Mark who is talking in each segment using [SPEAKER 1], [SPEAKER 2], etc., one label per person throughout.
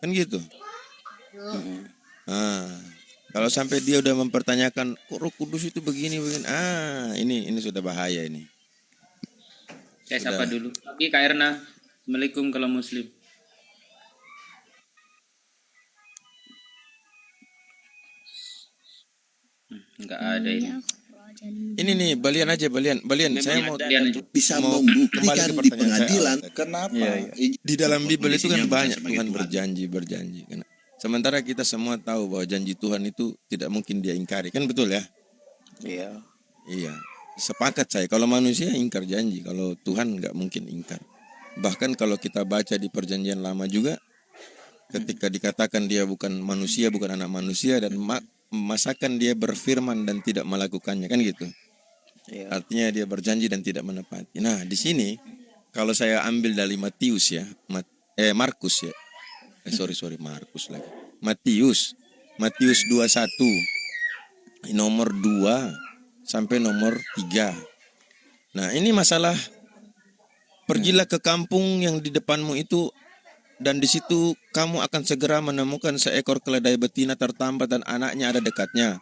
[SPEAKER 1] Kan gitu.
[SPEAKER 2] Mm.
[SPEAKER 1] Nah, kalau sampai dia udah mempertanyakan kok Roh Kudus itu begini, ini sudah bahaya ini.
[SPEAKER 3] Saya
[SPEAKER 1] Sudah.
[SPEAKER 3] sapa dulu. Pagi Kak Erna. Assalamualaikum kalau Muslim. Enggak ada ini.
[SPEAKER 1] Ini nih Balian aja Balian.
[SPEAKER 3] Memang
[SPEAKER 1] Saya mau
[SPEAKER 3] Balian aja.
[SPEAKER 4] bisa
[SPEAKER 1] mau
[SPEAKER 4] membuktikan
[SPEAKER 1] kembali ke
[SPEAKER 4] di
[SPEAKER 1] pertanyaan saya
[SPEAKER 4] pengadilan
[SPEAKER 1] awal.
[SPEAKER 4] kenapa
[SPEAKER 1] Di dalam Bible itu kan
[SPEAKER 4] kondisinya bukan
[SPEAKER 1] banyak
[SPEAKER 4] sebagai
[SPEAKER 1] Tuhan
[SPEAKER 4] Tuhan.
[SPEAKER 1] berjanji. Sementara kita semua tahu bahwa janji Tuhan itu tidak mungkin dia ingkari. Kan betul ya?
[SPEAKER 2] Iya.
[SPEAKER 1] Iya. Sepakat saya. Kalau manusia ingkar janji, kalau Tuhan nggak mungkin ingkar. Bahkan kalau kita baca di Perjanjian Lama juga, ketika dikatakan dia bukan manusia, bukan anak manusia, dan masakan dia berfirman dan tidak melakukannya, kan gitu.
[SPEAKER 2] Iya.
[SPEAKER 1] Artinya dia berjanji dan tidak menepati. Nah, di sini kalau saya ambil dari Matius ya, Markus ya. Markus lagi. Matius 21 nomor 2 sampai nomor 3. Nah, ini masalah pergilah ke kampung yang di depanmu itu, dan di situ kamu akan segera menemukan seekor keledai betina tertambat dan anaknya ada dekatnya.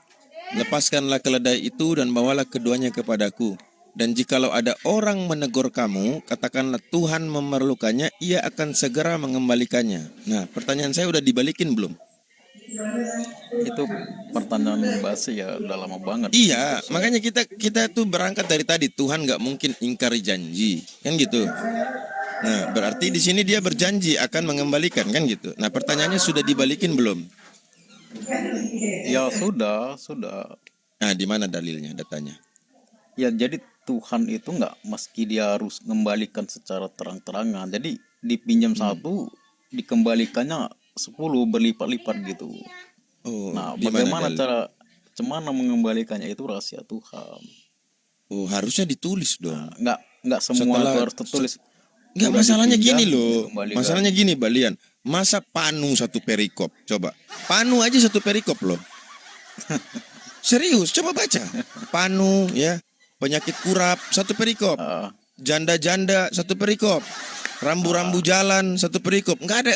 [SPEAKER 1] Lepaskanlah keledai itu dan bawalah keduanya kepadaku. Dan jikalau ada orang menegur kamu, katakanlah Tuhan memerlukannya, ia akan segera mengembalikannya. Nah, pertanyaan saya udah dibalikin belum?
[SPEAKER 2] Itu pertanyaan basi ya, udah lama banget.
[SPEAKER 1] Iya, makanya kita tuh berangkat dari tadi, Tuhan nggak mungkin ingkari janji, kan gitu. Nah, berarti di sini dia berjanji akan mengembalikan, kan gitu. Nah, pertanyaannya sudah dibalikin belum?
[SPEAKER 2] Ya sudah.
[SPEAKER 1] Nah, di mana dalilnya, datanya?
[SPEAKER 2] Ya jadi Tuhan itu nggak meski dia harus mengembalikan secara terang-terangan. Jadi dipinjam 1, dikembalikannya 10 berlipat-lipat gitu.
[SPEAKER 1] Oh,
[SPEAKER 2] Nah,
[SPEAKER 1] di mana
[SPEAKER 2] bagaimana
[SPEAKER 1] dalil?
[SPEAKER 2] cara mengembalikannya itu rahasia Tuhan.
[SPEAKER 1] Oh, harusnya ditulis dong.
[SPEAKER 2] Nggak semua
[SPEAKER 1] Setelah-
[SPEAKER 2] itu harus tertulis.
[SPEAKER 1] Enggak,
[SPEAKER 2] Udah
[SPEAKER 1] masalahnya
[SPEAKER 2] dipinjam,
[SPEAKER 1] gini loh.
[SPEAKER 2] dikembalikan.
[SPEAKER 1] Masalahnya gini, Balian. Masa panu satu perikop? Coba. Panu aja satu perikop loh. Serius, coba baca. Panu ya, penyakit kurap satu perikop.
[SPEAKER 2] Ah,
[SPEAKER 1] Janda-janda satu perikop. Rambu-rambu jalan satu perikop. Enggak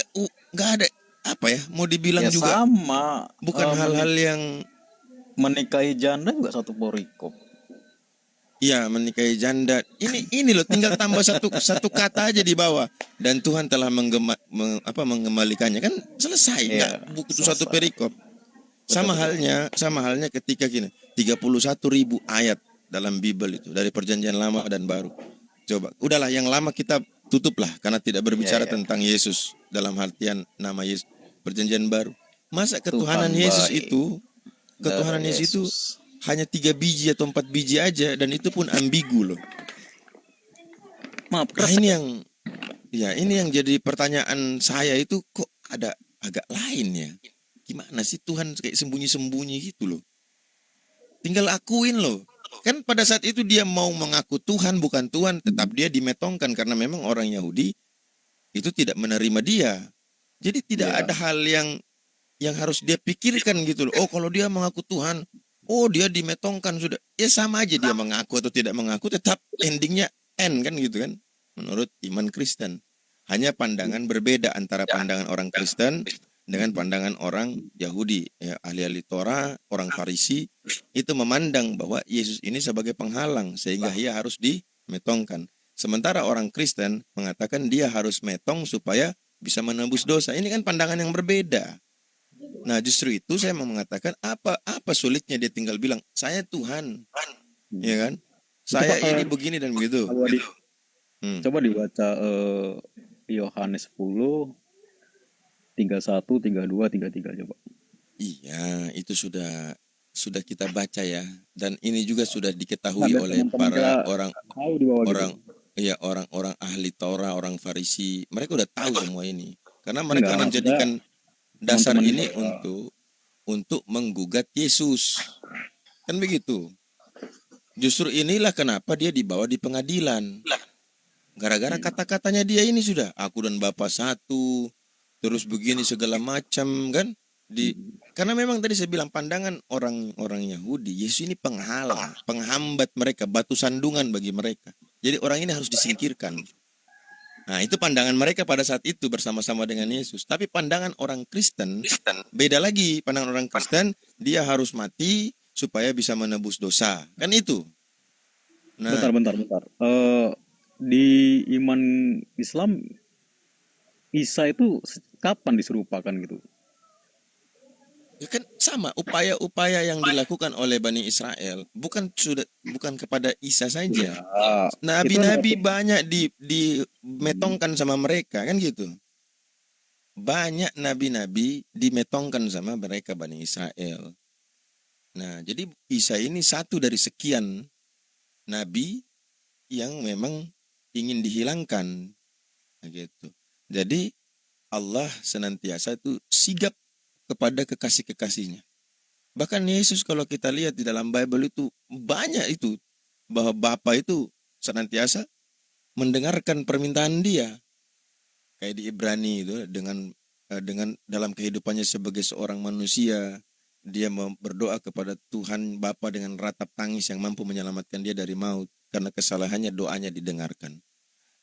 [SPEAKER 1] ada apa ya? Mau dibilang
[SPEAKER 2] ya
[SPEAKER 1] juga
[SPEAKER 2] sama.
[SPEAKER 1] bukan hal-hal yang
[SPEAKER 2] Menikahi janda juga satu perikop.
[SPEAKER 1] ya menikahi janda. Ini loh, tinggal tambah satu kata aja di bawah. Dan Tuhan telah mengembalikannya, kan selesai.
[SPEAKER 2] Iya,
[SPEAKER 1] Enggak butuh satu
[SPEAKER 2] selesai.
[SPEAKER 1] perikop. Sama halnya ketika gini, 31.000 ayat dalam Bible itu dari Perjanjian Lama dan Baru. Coba, udahlah yang lama kita tutuplah karena tidak berbicara
[SPEAKER 2] Iya.
[SPEAKER 1] tentang Yesus dalam artian nama Yesus. Perjanjian Baru. Masa
[SPEAKER 2] Tuhan
[SPEAKER 1] ketuhanan Yesus
[SPEAKER 2] baik.
[SPEAKER 1] itu, ketuhanan
[SPEAKER 2] Dari
[SPEAKER 1] Yesus itu
[SPEAKER 2] Yesus.
[SPEAKER 1] hanya 3 biji atau 4 biji aja, dan itu pun ambigu loh.
[SPEAKER 2] Maaf,
[SPEAKER 1] Nah, ini yang jadi pertanyaan saya itu, kok ada agak lain ya. Gimana sih Tuhan kayak sembunyi-sembunyi gitu loh. Tinggal akuin loh. Kan pada saat itu dia mau mengaku Tuhan bukan Tuhan, tetap dia dimetongkan karena memang orang Yahudi itu tidak menerima dia. Jadi tidak
[SPEAKER 2] Iya.
[SPEAKER 1] ada hal yang harus dia pikirkan gitu loh. Oh, kalau dia mengaku Tuhan, oh dia dimetongkan sudah. Ya sama aja dia mengaku atau tidak mengaku, tetap endingnya N kan gitu kan. Menurut iman Kristen. Hanya pandangan berbeda antara pandangan orang Kristen dengan pandangan orang Yahudi, ya, ahli-ahli Torah, orang Farisi itu memandang bahwa Yesus ini sebagai penghalang sehingga ia harus dimetongkan. Sementara orang Kristen mengatakan dia harus metong supaya bisa menebus dosa. Ini kan pandangan yang berbeda. Nah, justru itu saya mau mengatakan apa sulitnya dia tinggal bilang saya Tuhan, ya kan? Saya ini begini dan begitu.
[SPEAKER 2] Coba dibaca Yohanes 10 31, 32, 33 coba.
[SPEAKER 1] Iya, itu sudah kita baca ya, dan ini juga sudah diketahui
[SPEAKER 2] Nah,
[SPEAKER 1] oleh
[SPEAKER 2] teman-teman
[SPEAKER 1] para
[SPEAKER 2] kita tahu di bawah gitu.
[SPEAKER 1] orang ahli Torah, orang Farisi. Mereka udah tahu semua ini karena mereka
[SPEAKER 2] Enggak,
[SPEAKER 1] menjadikan dasar
[SPEAKER 2] teman-teman
[SPEAKER 1] ini untuk menggugat Yesus, kan begitu. Justru inilah kenapa dia dibawa di pengadilan, gara-gara kata-katanya dia ini sudah aku dan Bapa satu, terus begini segala macam kan. Karena memang tadi saya bilang pandangan orang Yahudi, Yesus ini penghalang, penghambat mereka, batu sandungan bagi mereka. Jadi orang ini harus disingkirkan. Nah, itu pandangan mereka pada saat itu bersama-sama dengan Yesus. Tapi pandangan orang Kristen beda lagi. Pandangan orang Kristen, dia harus mati supaya bisa menebus dosa. Kan itu. Nah,
[SPEAKER 2] Bentar. Di iman Islam, Isa itu kapan diserupakan gitu?
[SPEAKER 1] ya kan sama upaya-upaya yang dilakukan oleh Bani Israel bukan kepada Isa saja.
[SPEAKER 2] Ah, itu kan
[SPEAKER 1] Nabi-nabi banyak dimetongkan sama mereka kan gitu. Banyak nabi-nabi dimetongkan sama mereka Bani Israel. Nah, jadi Isa ini satu dari sekian nabi yang memang ingin dihilangkan. Nah, gitu. Jadi Allah senantiasa itu sigap kepada kekasih-kekasihnya. Bahkan Yesus kalau kita lihat di dalam Bible itu banyak itu bahwa Bapa itu senantiasa mendengarkan permintaan dia. Kayak di Ibrani itu dengan dalam kehidupannya sebagai seorang manusia, dia berdoa kepada Tuhan Bapa dengan ratap tangis yang mampu menyelamatkan dia dari maut karena kesalahannya doanya didengarkan.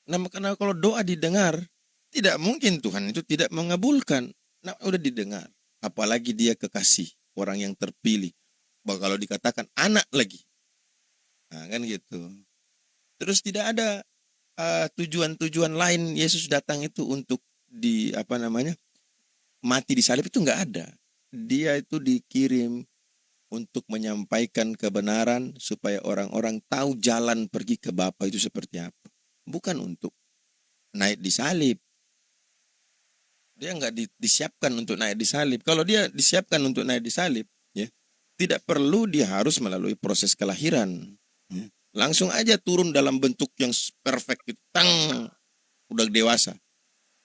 [SPEAKER 1] Nah, karena kalau doa didengar, tidak mungkin Tuhan itu tidak mengabulkan. Nah, udah didengar. Apalagi dia kekasih, orang yang terpilih. Bahwa kalau dikatakan anak lagi. Nah, kan gitu. Terus tidak ada tujuan-tujuan lain Yesus datang itu untuk mati di salib itu nggak ada. Dia itu dikirim untuk menyampaikan kebenaran supaya orang-orang tahu jalan pergi ke Bapa itu seperti apa. Bukan untuk naik di salib. Dia nggak disiapkan untuk naik di salib. Kalau dia disiapkan untuk naik di salib, ya, tidak perlu dia harus melalui proses kelahiran. Ya. Langsung aja turun dalam bentuk yang perfect, gitu. Tang, udah dewasa,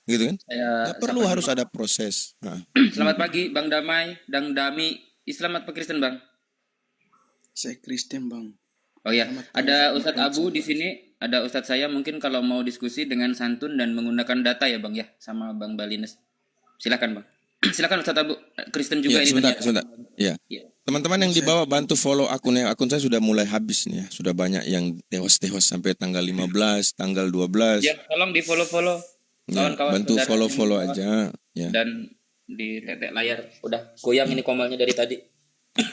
[SPEAKER 1] gitu kan?
[SPEAKER 3] Saya
[SPEAKER 1] Nggak perlu
[SPEAKER 3] sapa
[SPEAKER 1] harus
[SPEAKER 3] dulu.
[SPEAKER 1] ada proses. Nah,
[SPEAKER 3] Selamat pagi Bang Damai, Dang Dami. Islam atau Kristen Bang?
[SPEAKER 4] Saya Kristen, Bang.
[SPEAKER 3] Oh ya,
[SPEAKER 4] Selamat
[SPEAKER 3] ada
[SPEAKER 4] pagi,
[SPEAKER 3] Ustadz
[SPEAKER 4] Bang.
[SPEAKER 3] Abu di sini, ada Ustadz saya mungkin kalau mau diskusi dengan santun dan menggunakan data ya Bang ya, sama Bang Balines. Silakan Bang. Silakan Ustadz Abu. Kristen juga
[SPEAKER 1] ya
[SPEAKER 3] ini
[SPEAKER 1] sebentar.
[SPEAKER 3] ternyata.
[SPEAKER 1] Ya,
[SPEAKER 3] Iya.
[SPEAKER 1] teman-teman yang di bawah bantu follow akunnya. Akun saya sudah mulai habis nih ya. Sudah banyak yang tewas-tewas sampai tanggal 15, tanggal 12.
[SPEAKER 3] Ya, tolong di follow-follow
[SPEAKER 1] Ya,
[SPEAKER 3] kawan-kawan
[SPEAKER 1] bantu
[SPEAKER 3] saudara
[SPEAKER 1] follow-follow
[SPEAKER 3] yang di bawah.
[SPEAKER 1] aja. Ya,
[SPEAKER 3] Dan di tetek layar udah goyang ini komalnya dari tadi.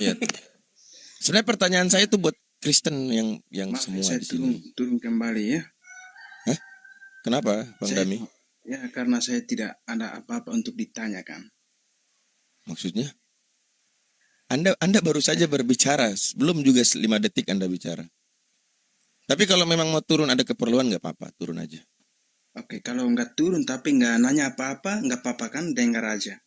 [SPEAKER 1] ya. Sebenarnya pertanyaan saya itu buat Kristen yang
[SPEAKER 4] Maaf,
[SPEAKER 1] semua
[SPEAKER 4] saya
[SPEAKER 1] di sini.
[SPEAKER 4] turun kembali ya.
[SPEAKER 1] Hah? Kenapa, Bang
[SPEAKER 4] Saya-
[SPEAKER 1] Dami?
[SPEAKER 4] Ya, karena saya tidak ada apa-apa untuk ditanyakan.
[SPEAKER 1] Maksudnya? Anda baru saja berbicara, belum juga 5 detik Anda bicara. Tapi kalau memang mau turun ada keperluan nggak apa-apa, turun aja.
[SPEAKER 4] Oke, kalau nggak turun tapi nggak nanya apa-apa, nggak apa-apa kan, dengar aja.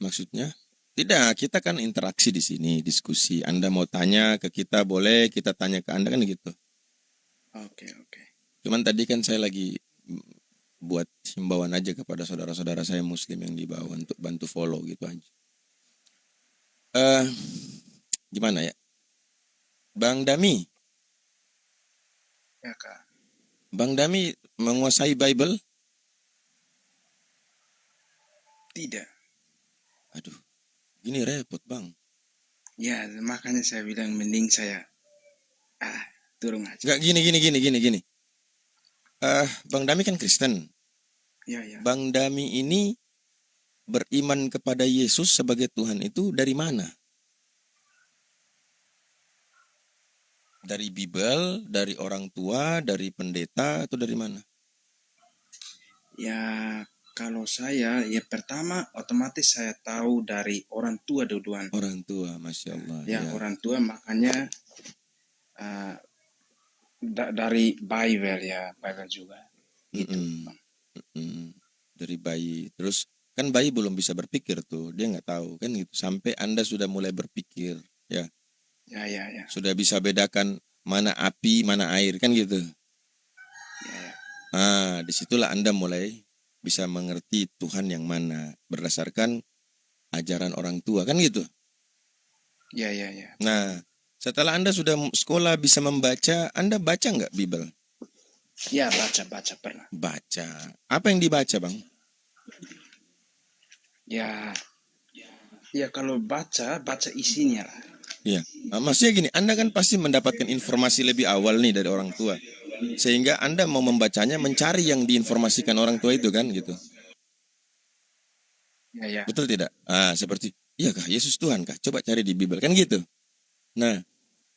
[SPEAKER 1] Maksudnya? Tidak, kita kan interaksi di sini, diskusi. Anda mau tanya ke kita boleh, kita tanya ke Anda kan gitu.
[SPEAKER 4] Oke.
[SPEAKER 1] Cuman tadi kan saya lagi buat himbauan aja kepada saudara-saudara saya Muslim yang di bawah untuk bantu follow gitu aja. Gimana ya? Bang Dami,
[SPEAKER 4] Ya, Kak.
[SPEAKER 1] Bang Dami menguasai Bible?
[SPEAKER 4] Tidak.
[SPEAKER 1] Aduh, gini repot Bang.
[SPEAKER 4] Ya, makanya saya bilang mending saya turun aja.
[SPEAKER 1] Enggak gini. Bang Dami kan Kristen.
[SPEAKER 4] Ya.
[SPEAKER 1] Bang Dami ini beriman kepada Yesus sebagai Tuhan itu dari mana? Dari Bible, dari orang tua, dari pendeta, atau dari mana?
[SPEAKER 4] Ya, kalau saya, ya pertama otomatis saya tahu dari orang tua duluan.
[SPEAKER 1] Orang tua, Masya Allah.
[SPEAKER 4] Ya, orang tua makanya dari Bible ya, Bible juga. Gitu.
[SPEAKER 1] Dari bayi. Terus kan bayi belum bisa berpikir tuh, dia nggak tahu kan gitu. Sampai Anda sudah mulai berpikir, ya.
[SPEAKER 4] Ya.
[SPEAKER 1] Sudah bisa bedakan mana api, mana air kan gitu.
[SPEAKER 4] Ya.
[SPEAKER 1] Nah, disitulah Anda mulai bisa mengerti Tuhan yang mana berdasarkan ajaran orang tua kan gitu.
[SPEAKER 4] Ya.
[SPEAKER 1] Nah, setelah Anda sudah sekolah bisa membaca, Anda baca nggak Bible?
[SPEAKER 4] Ya, baca pernah.
[SPEAKER 1] Baca. Apa yang dibaca, Bang?
[SPEAKER 4] Ya kalau baca isinya lah.
[SPEAKER 1] Iya. Nah, maksudnya gini, Anda kan pasti mendapatkan informasi lebih awal nih dari orang tua. Sehingga Anda mau membacanya mencari yang diinformasikan orang tua itu kan gitu.
[SPEAKER 4] Ya, ya.
[SPEAKER 1] Betul tidak? Ah, seperti, iyakah Yesus Tuhan kah? Coba cari di Bible kan gitu. Nah,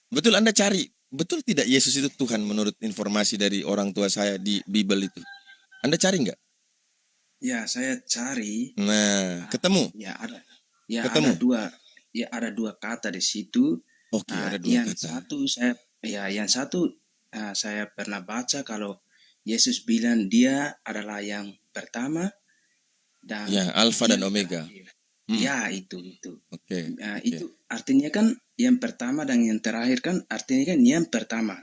[SPEAKER 1] betul Anda cari, betul tidak Yesus itu Tuhan menurut informasi dari orang tua saya di Bible itu? Anda cari nggak?
[SPEAKER 4] Ya, saya cari.
[SPEAKER 1] Nah, ketemu.
[SPEAKER 4] Ya, ada
[SPEAKER 1] Ketemu.
[SPEAKER 4] ada dua kata di situ.
[SPEAKER 1] Oke, ada dua
[SPEAKER 4] Yang
[SPEAKER 1] kata.
[SPEAKER 4] satu saya pernah baca kalau Yesus bilang dia adalah yang pertama dan
[SPEAKER 1] Ya, Alfa dan
[SPEAKER 4] yang
[SPEAKER 1] Omega.
[SPEAKER 4] terakhir.
[SPEAKER 1] Hmm.
[SPEAKER 4] Ya, itu.
[SPEAKER 1] Oke.
[SPEAKER 4] Itu artinya kan yang pertama dan yang terakhir kan artinya kan yang pertama.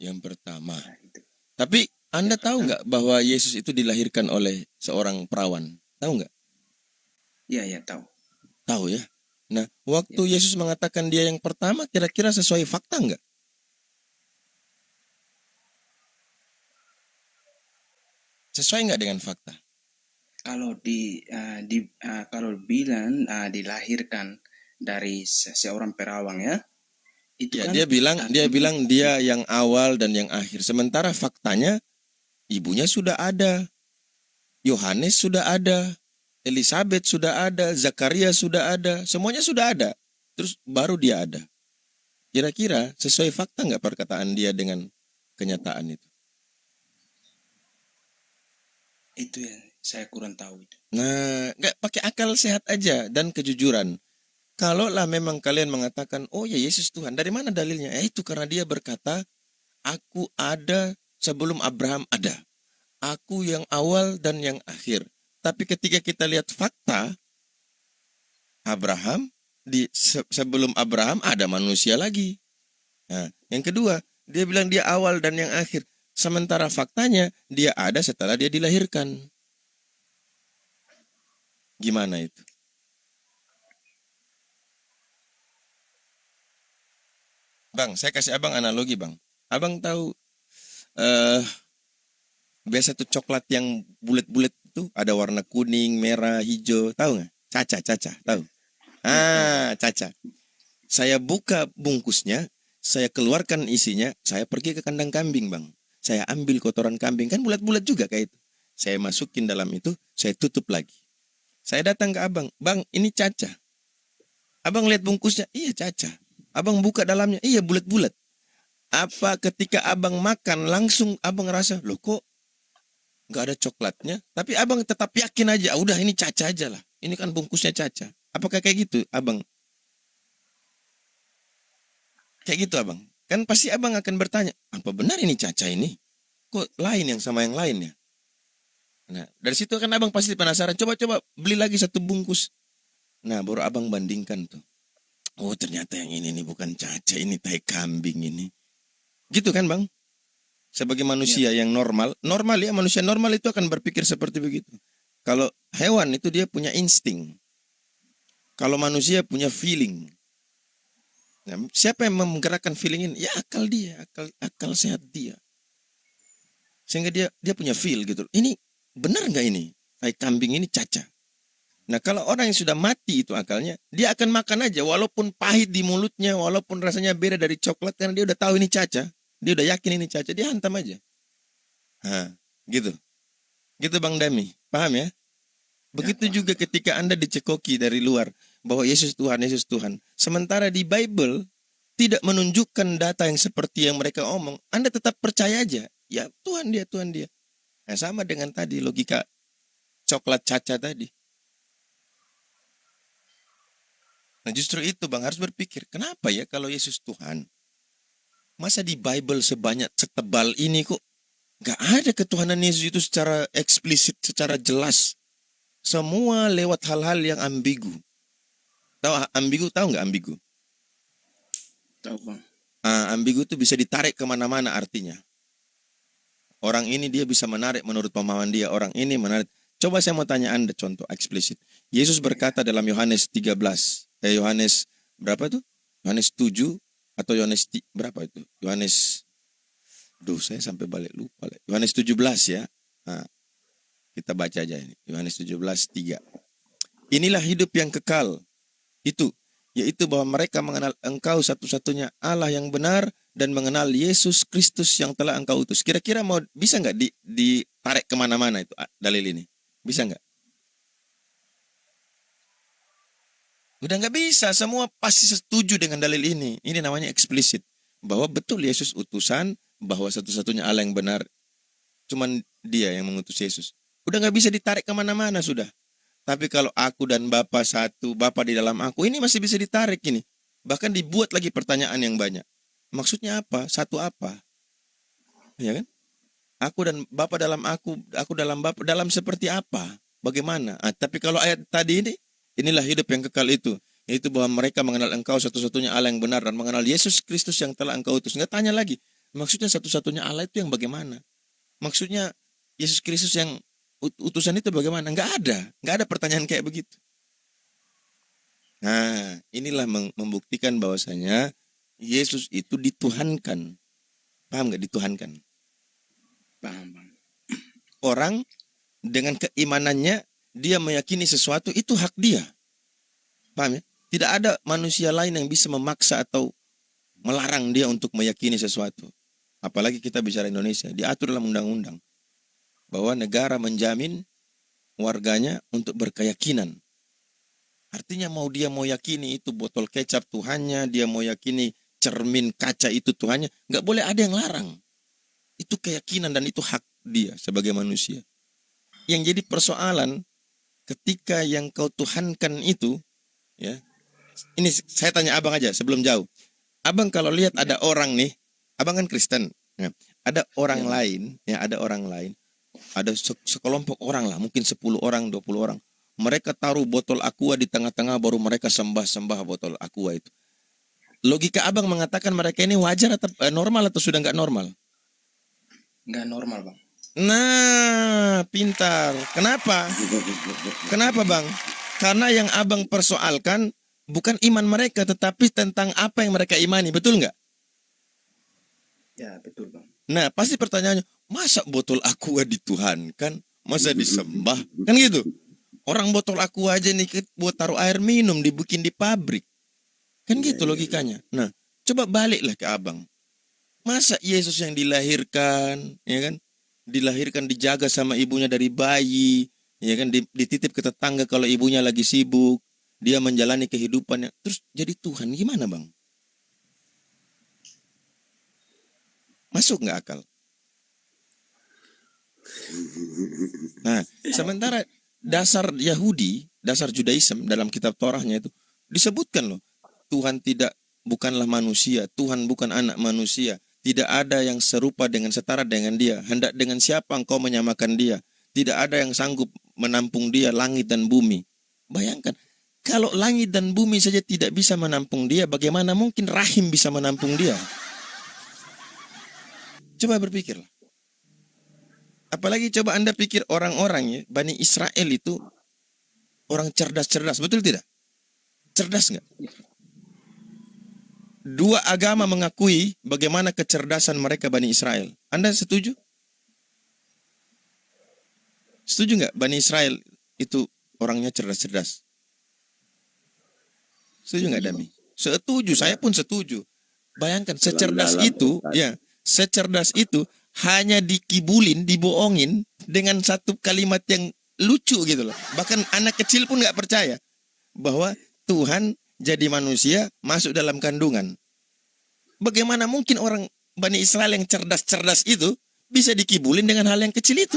[SPEAKER 1] Yang pertama.
[SPEAKER 4] Nah, itu.
[SPEAKER 1] Tapi Anda tahu nggak bahwa Yesus itu dilahirkan oleh seorang perawan? Tahu nggak?
[SPEAKER 4] Ya, tahu.
[SPEAKER 1] Tahu ya. Nah, waktu Yesus mengatakan dia yang pertama, kira-kira sesuai fakta nggak? Sesuai nggak dengan fakta?
[SPEAKER 4] Kalau kalau bilang dilahirkan dari seorang perawang ya, itu
[SPEAKER 1] Ya,
[SPEAKER 4] kan
[SPEAKER 1] dia bilang dia yang awal dan yang akhir. Sementara faktanya ibunya sudah ada, Yohanes sudah ada, Elizabeth sudah ada, Zakaria sudah ada, semuanya sudah ada. Terus baru dia ada. Kira-kira sesuai fakta nggak perkataan dia dengan kenyataan itu?
[SPEAKER 4] itu yang saya kurang tahu itu.
[SPEAKER 1] Nah, nggak pakai akal sehat aja dan kejujuran. Kalau lah memang kalian mengatakan, oh ya Yesus Tuhan, dari mana dalilnya? Itu karena dia berkata, aku ada sebelum Abraham ada. Aku yang awal dan yang akhir. Tapi ketika kita lihat fakta, Abraham, sebelum Abraham ada manusia lagi. Nah, yang kedua, dia bilang dia awal dan yang akhir. Sementara faktanya, dia ada setelah dia dilahirkan. Gimana itu? Bang, saya kasih abang analogi bang. Abang tahu biasa tuh coklat yang bulat-bulat itu ada warna kuning, merah, hijau, tahu nggak? Caca, tahu? Caca. Saya buka bungkusnya, saya keluarkan isinya, saya pergi ke kandang kambing bang. Saya ambil kotoran kambing, kan bulat-bulat juga kayak itu. Saya masukin dalam itu, saya tutup lagi. Saya datang ke abang, bang ini caca. Abang lihat bungkusnya, iya caca. Abang buka dalamnya, iya bulat-bulat. Apa ketika abang makan langsung abang ngerasa, loh kok nggak ada coklatnya? Tapi abang tetap yakin aja, udah ini caca aja lah. Ini kan bungkusnya caca. Apakah kayak gitu abang? Kayak gitu abang. Kan pasti abang akan bertanya, apa benar ini caca ini? Kok lain yang sama yang lain ya? Nah, dari situ kan abang pasti penasaran. Coba-coba beli lagi satu bungkus. Nah, baru abang bandingkan tuh. Oh, ternyata yang ini nih bukan caca, ini tai kambing ini. Gitu kan bang? Sebagai manusia yang normal ya, manusia normal itu akan berpikir seperti begitu. Kalau hewan itu dia punya insting. Kalau manusia punya feeling. Nah, siapa yang menggerakkan feeling ini? Ya akal dia, akal sehat dia. Sehingga dia punya feel gitu. Ini benar nggak ini? Tai kambing ini caca. Nah kalau orang yang sudah mati itu akalnya, dia akan makan aja walaupun pahit di mulutnya, walaupun rasanya beda dari coklat karena dia udah tahu ini caca. Dia udah yakin ini caca, dia hantam aja. Nah, gitu. Gitu Bang Dami, paham ya? Begitu juga ketika Anda dicekoki dari luar bahwa Yesus Tuhan, Yesus Tuhan. Sementara di Bible tidak menunjukkan data yang seperti yang mereka omong, Anda tetap percaya aja. Ya Tuhan dia, Tuhan dia. Nah sama dengan tadi logika coklat caca tadi. Nah justru itu Bang harus berpikir, kenapa ya kalau Yesus Tuhan? Masa di Bible sebanyak setebal ini kok gak ada ketuhanan Yesus itu secara eksplisit, secara jelas. Semua lewat hal-hal yang ambigu. Tahu ambigu, tahu nggak ambigu?
[SPEAKER 4] Tahu bang.
[SPEAKER 1] Ambigu itu bisa ditarik kemana-mana artinya. Orang ini dia bisa menarik menurut pemahaman dia. Orang ini menarik. Coba saya mau tanya Anda contoh eksplisit. Yesus berkata dalam Yohanes 13. Yohanes berapa itu? Yohanes 7 atau Yohanes berapa itu? Yohanes, saya sampai balik lupa. Yohanes 17 ya. Nah, kita baca aja ini. Yohanes 17:3. Inilah hidup yang kekal. Itu, yaitu bahwa mereka mengenal Engkau satu-satunya Allah yang benar dan mengenal Yesus Kristus yang telah engkau utus. Kira-kira mau bisa nggak ditarik kemana-mana itu dalil ini? Bisa nggak? Udah nggak bisa, semua pasti setuju dengan dalil ini. Ini namanya eksplisit. Bahwa betul Yesus utusan, bahwa satu-satunya Allah yang benar, cuman dia yang mengutus Yesus. Udah nggak bisa ditarik kemana-mana sudah. Tapi kalau aku dan Bapa satu, Bapa di dalam aku, ini masih bisa ditarik ini. Bahkan dibuat lagi pertanyaan yang banyak. Maksudnya apa? Satu apa? Ya kan? Aku dan Bapa dalam aku dalam Bapa, dalam seperti apa? Bagaimana? Tapi kalau ayat tadi ini, inilah hidup yang kekal itu. Yaitu bahwa mereka mengenal engkau satu-satunya Allah yang benar dan mengenal Yesus Kristus yang telah engkau utus. Nggak tanya lagi. Maksudnya satu-satunya Allah itu yang bagaimana? Maksudnya Yesus Kristus yang utusan itu bagaimana? Nggak ada pertanyaan kayak begitu. Nah, inilah membuktikan bahwasanya Yesus itu dituhankan. Paham nggak dituhankan?
[SPEAKER 4] Paham, Bang.
[SPEAKER 1] Orang dengan keimanannya dia meyakini sesuatu itu hak dia. Paham ya? Tidak ada manusia lain yang bisa memaksa atau melarang dia untuk meyakini sesuatu. Apalagi kita bicara Indonesia, diatur dalam undang-undang bahwa negara menjamin warganya untuk berkeyakinan. Artinya dia mau yakini itu botol kecap Tuhannya, dia mau yakini cermin kaca itu Tuhannya, nggak boleh ada yang larang. Itu keyakinan dan itu hak dia sebagai manusia. Yang jadi persoalan ketika yang kau tuhankan itu, ya. Ini saya tanya abang aja sebelum jauh. Abang kalau lihat ada orang nih, abang kan Kristen, ya. Ada orang lain, ya ada orang lain, ada sekelompok orang lah, mungkin 10 orang, 20 orang. Mereka taruh botol aqua di tengah-tengah baru mereka sembah botol aqua itu. Logika abang mengatakan mereka ini wajar atau normal atau sudah nggak normal?
[SPEAKER 4] Nggak normal, Bang.
[SPEAKER 1] Nah, pintar. Kenapa? Kenapa bang? Karena yang abang persoalkan bukan iman mereka, tetapi tentang apa yang mereka imani. Betul nggak?
[SPEAKER 4] Ya, betul, Bang.
[SPEAKER 1] Nah, pasti pertanyaannya, masa botol aqua dituhankan? Masa disembah? Kan gitu. Orang botol aqua aja nih buat taruh air minum, dibikin di pabrik. Kan gitu logikanya. Nah, coba baliklah ke abang. Masa Yesus yang dilahirkan, ya kan? Dilahirkan dijaga sama ibunya dari bayi, ya kan? Dititip ke tetangga kalau ibunya lagi sibuk. Dia menjalani kehidupannya. Terus jadi Tuhan, gimana bang? Masuk nggak akal? Nah, sementara dasar Yahudi, dasar Judaism dalam kitab Torahnya itu disebutkan loh. Tuhan bukanlah manusia, Tuhan bukan anak manusia. Tidak ada yang serupa dengan setara dengan dia. Hendak dengan siapa engkau menyamakan dia? Tidak ada yang sanggup menampung dia, langit dan bumi. Bayangkan, kalau langit dan bumi saja tidak bisa menampung dia, bagaimana mungkin rahim bisa menampung dia? Coba berpikirlah. Apalagi coba Anda pikir orang-orang ya, Bani Israel itu orang cerdas-cerdas, betul tidak? Cerdas nggak? Dua agama mengakui bagaimana kecerdasan mereka Bani Israel. Anda setuju? Setuju nggak Bani Israel itu orangnya cerdas-cerdas? Setuju nggak Dami? Setuju, saya pun setuju. Bayangkan secerdas itu, ya, secerdas itu hanya dikibulin, dibohongin dengan satu kalimat yang lucu gitu loh. Bahkan anak kecil pun nggak percaya bahwa Tuhan jadi manusia masuk dalam kandungan. Bagaimana mungkin orang Bani Israel yang cerdas-cerdas itu bisa dikibulin dengan hal yang kecil itu?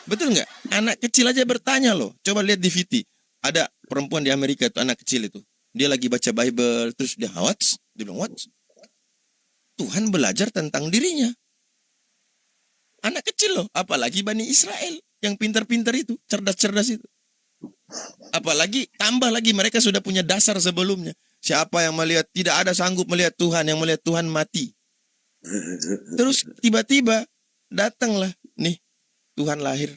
[SPEAKER 1] Betul nggak? Anak kecil aja bertanya loh. Coba lihat di VT. Ada perempuan di Amerika itu, anak kecil itu. Dia lagi baca Bible, terus dia what? Dia bilang what? Tuhan belajar tentang dirinya. Anak kecil loh, apalagi Bani Israel yang pintar-pintar itu, cerdas-cerdas itu. Apalagi tambah lagi mereka sudah punya dasar sebelumnya. Siapa yang melihat, tidak ada sanggup melihat Tuhan, yang melihat Tuhan mati. Terus tiba-tiba datanglah nih Tuhan lahir.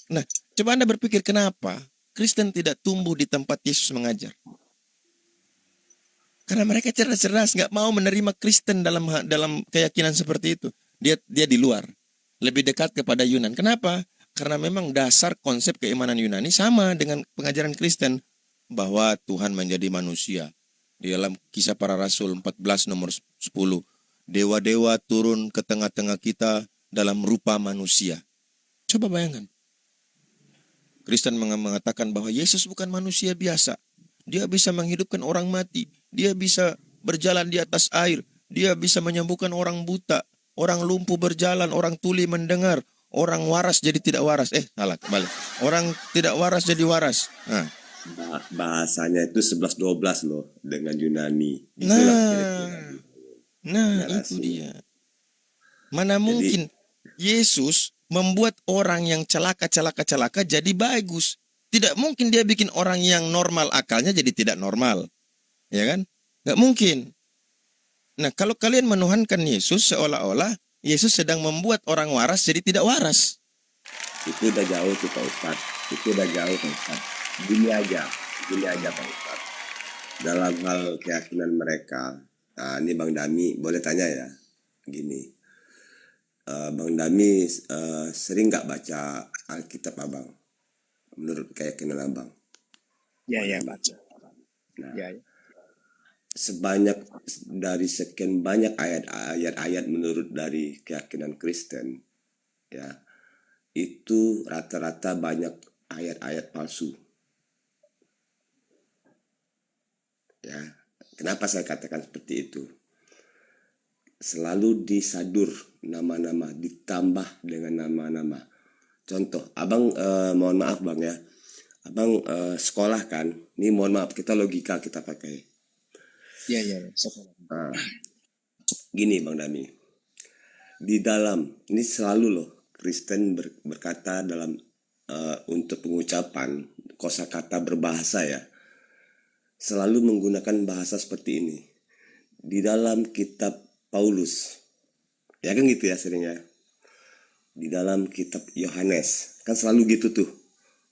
[SPEAKER 1] Nah, coba Anda berpikir kenapa Kristen tidak tumbuh di tempat Yesus mengajar? Karena mereka cerdas-cerdas, nggak mau menerima Kristen dalam keyakinan seperti itu. Dia di luar, lebih dekat kepada Yunan. Kenapa? Karena memang dasar konsep keimanan Yunani sama dengan pengajaran Kristen, bahwa Tuhan menjadi manusia. Di dalam Kisah Para Rasul 14 nomor 10. Dewa-dewa turun ke tengah-tengah kita dalam rupa manusia. Coba bayangkan. Kristen mengatakan bahwa Yesus bukan manusia biasa. Dia bisa menghidupkan orang mati. Dia bisa berjalan di atas air. Dia bisa menyembuhkan orang buta. Orang lumpuh berjalan. Orang tuli mendengar. Orang waras jadi tidak waras. Salah, kembali. Orang tidak waras jadi waras. Nah,
[SPEAKER 5] Bahasanya itu 11-12 loh dengan Yunani. Itulah kira-kira.
[SPEAKER 1] itu dia. Mana
[SPEAKER 5] Jadi
[SPEAKER 1] mungkin Yesus membuat orang yang celaka jadi bagus. Tidak mungkin dia bikin orang yang normal akalnya jadi tidak normal. Ya kan? Nggak mungkin. Nah, kalau kalian menuhankan Yesus seolah-olah Yesus sedang membuat orang waras jadi tidak waras.
[SPEAKER 5] itu udah jauh tuh Pak Ustadz. Itu udah jauh Pak Ustadz. Gini aja Pak Ustadz. Dalam hal keyakinan mereka, nah ini Bang Dami boleh tanya ya. Gini, Bang Dami sering nggak baca Alkitab Abang? Menurut keyakinan Abang?
[SPEAKER 4] Ya, baca.
[SPEAKER 5] Nah,
[SPEAKER 4] Ya.
[SPEAKER 5] sebanyak dari sekian banyak ayat-ayat menurut dari keyakinan Kristen, ya, itu rata-rata banyak ayat-ayat palsu. Ya, kenapa saya katakan seperti itu? Selalu disadur nama-nama, ditambah dengan nama-nama. Contoh, Abang mohon maaf Bang ya, Abang sekolah kan, ini mohon maaf kita logika kita pakai.
[SPEAKER 4] Ya.
[SPEAKER 5] Nah, gini Bang Dami, di dalam ini selalu loh Kristen berkata dalam untuk pengucapan kosakata berbahasa ya, selalu menggunakan bahasa seperti ini. Di dalam kitab Paulus, ya kan gitu ya seringnya. Di dalam kitab Yohanes, kan selalu gitu tuh.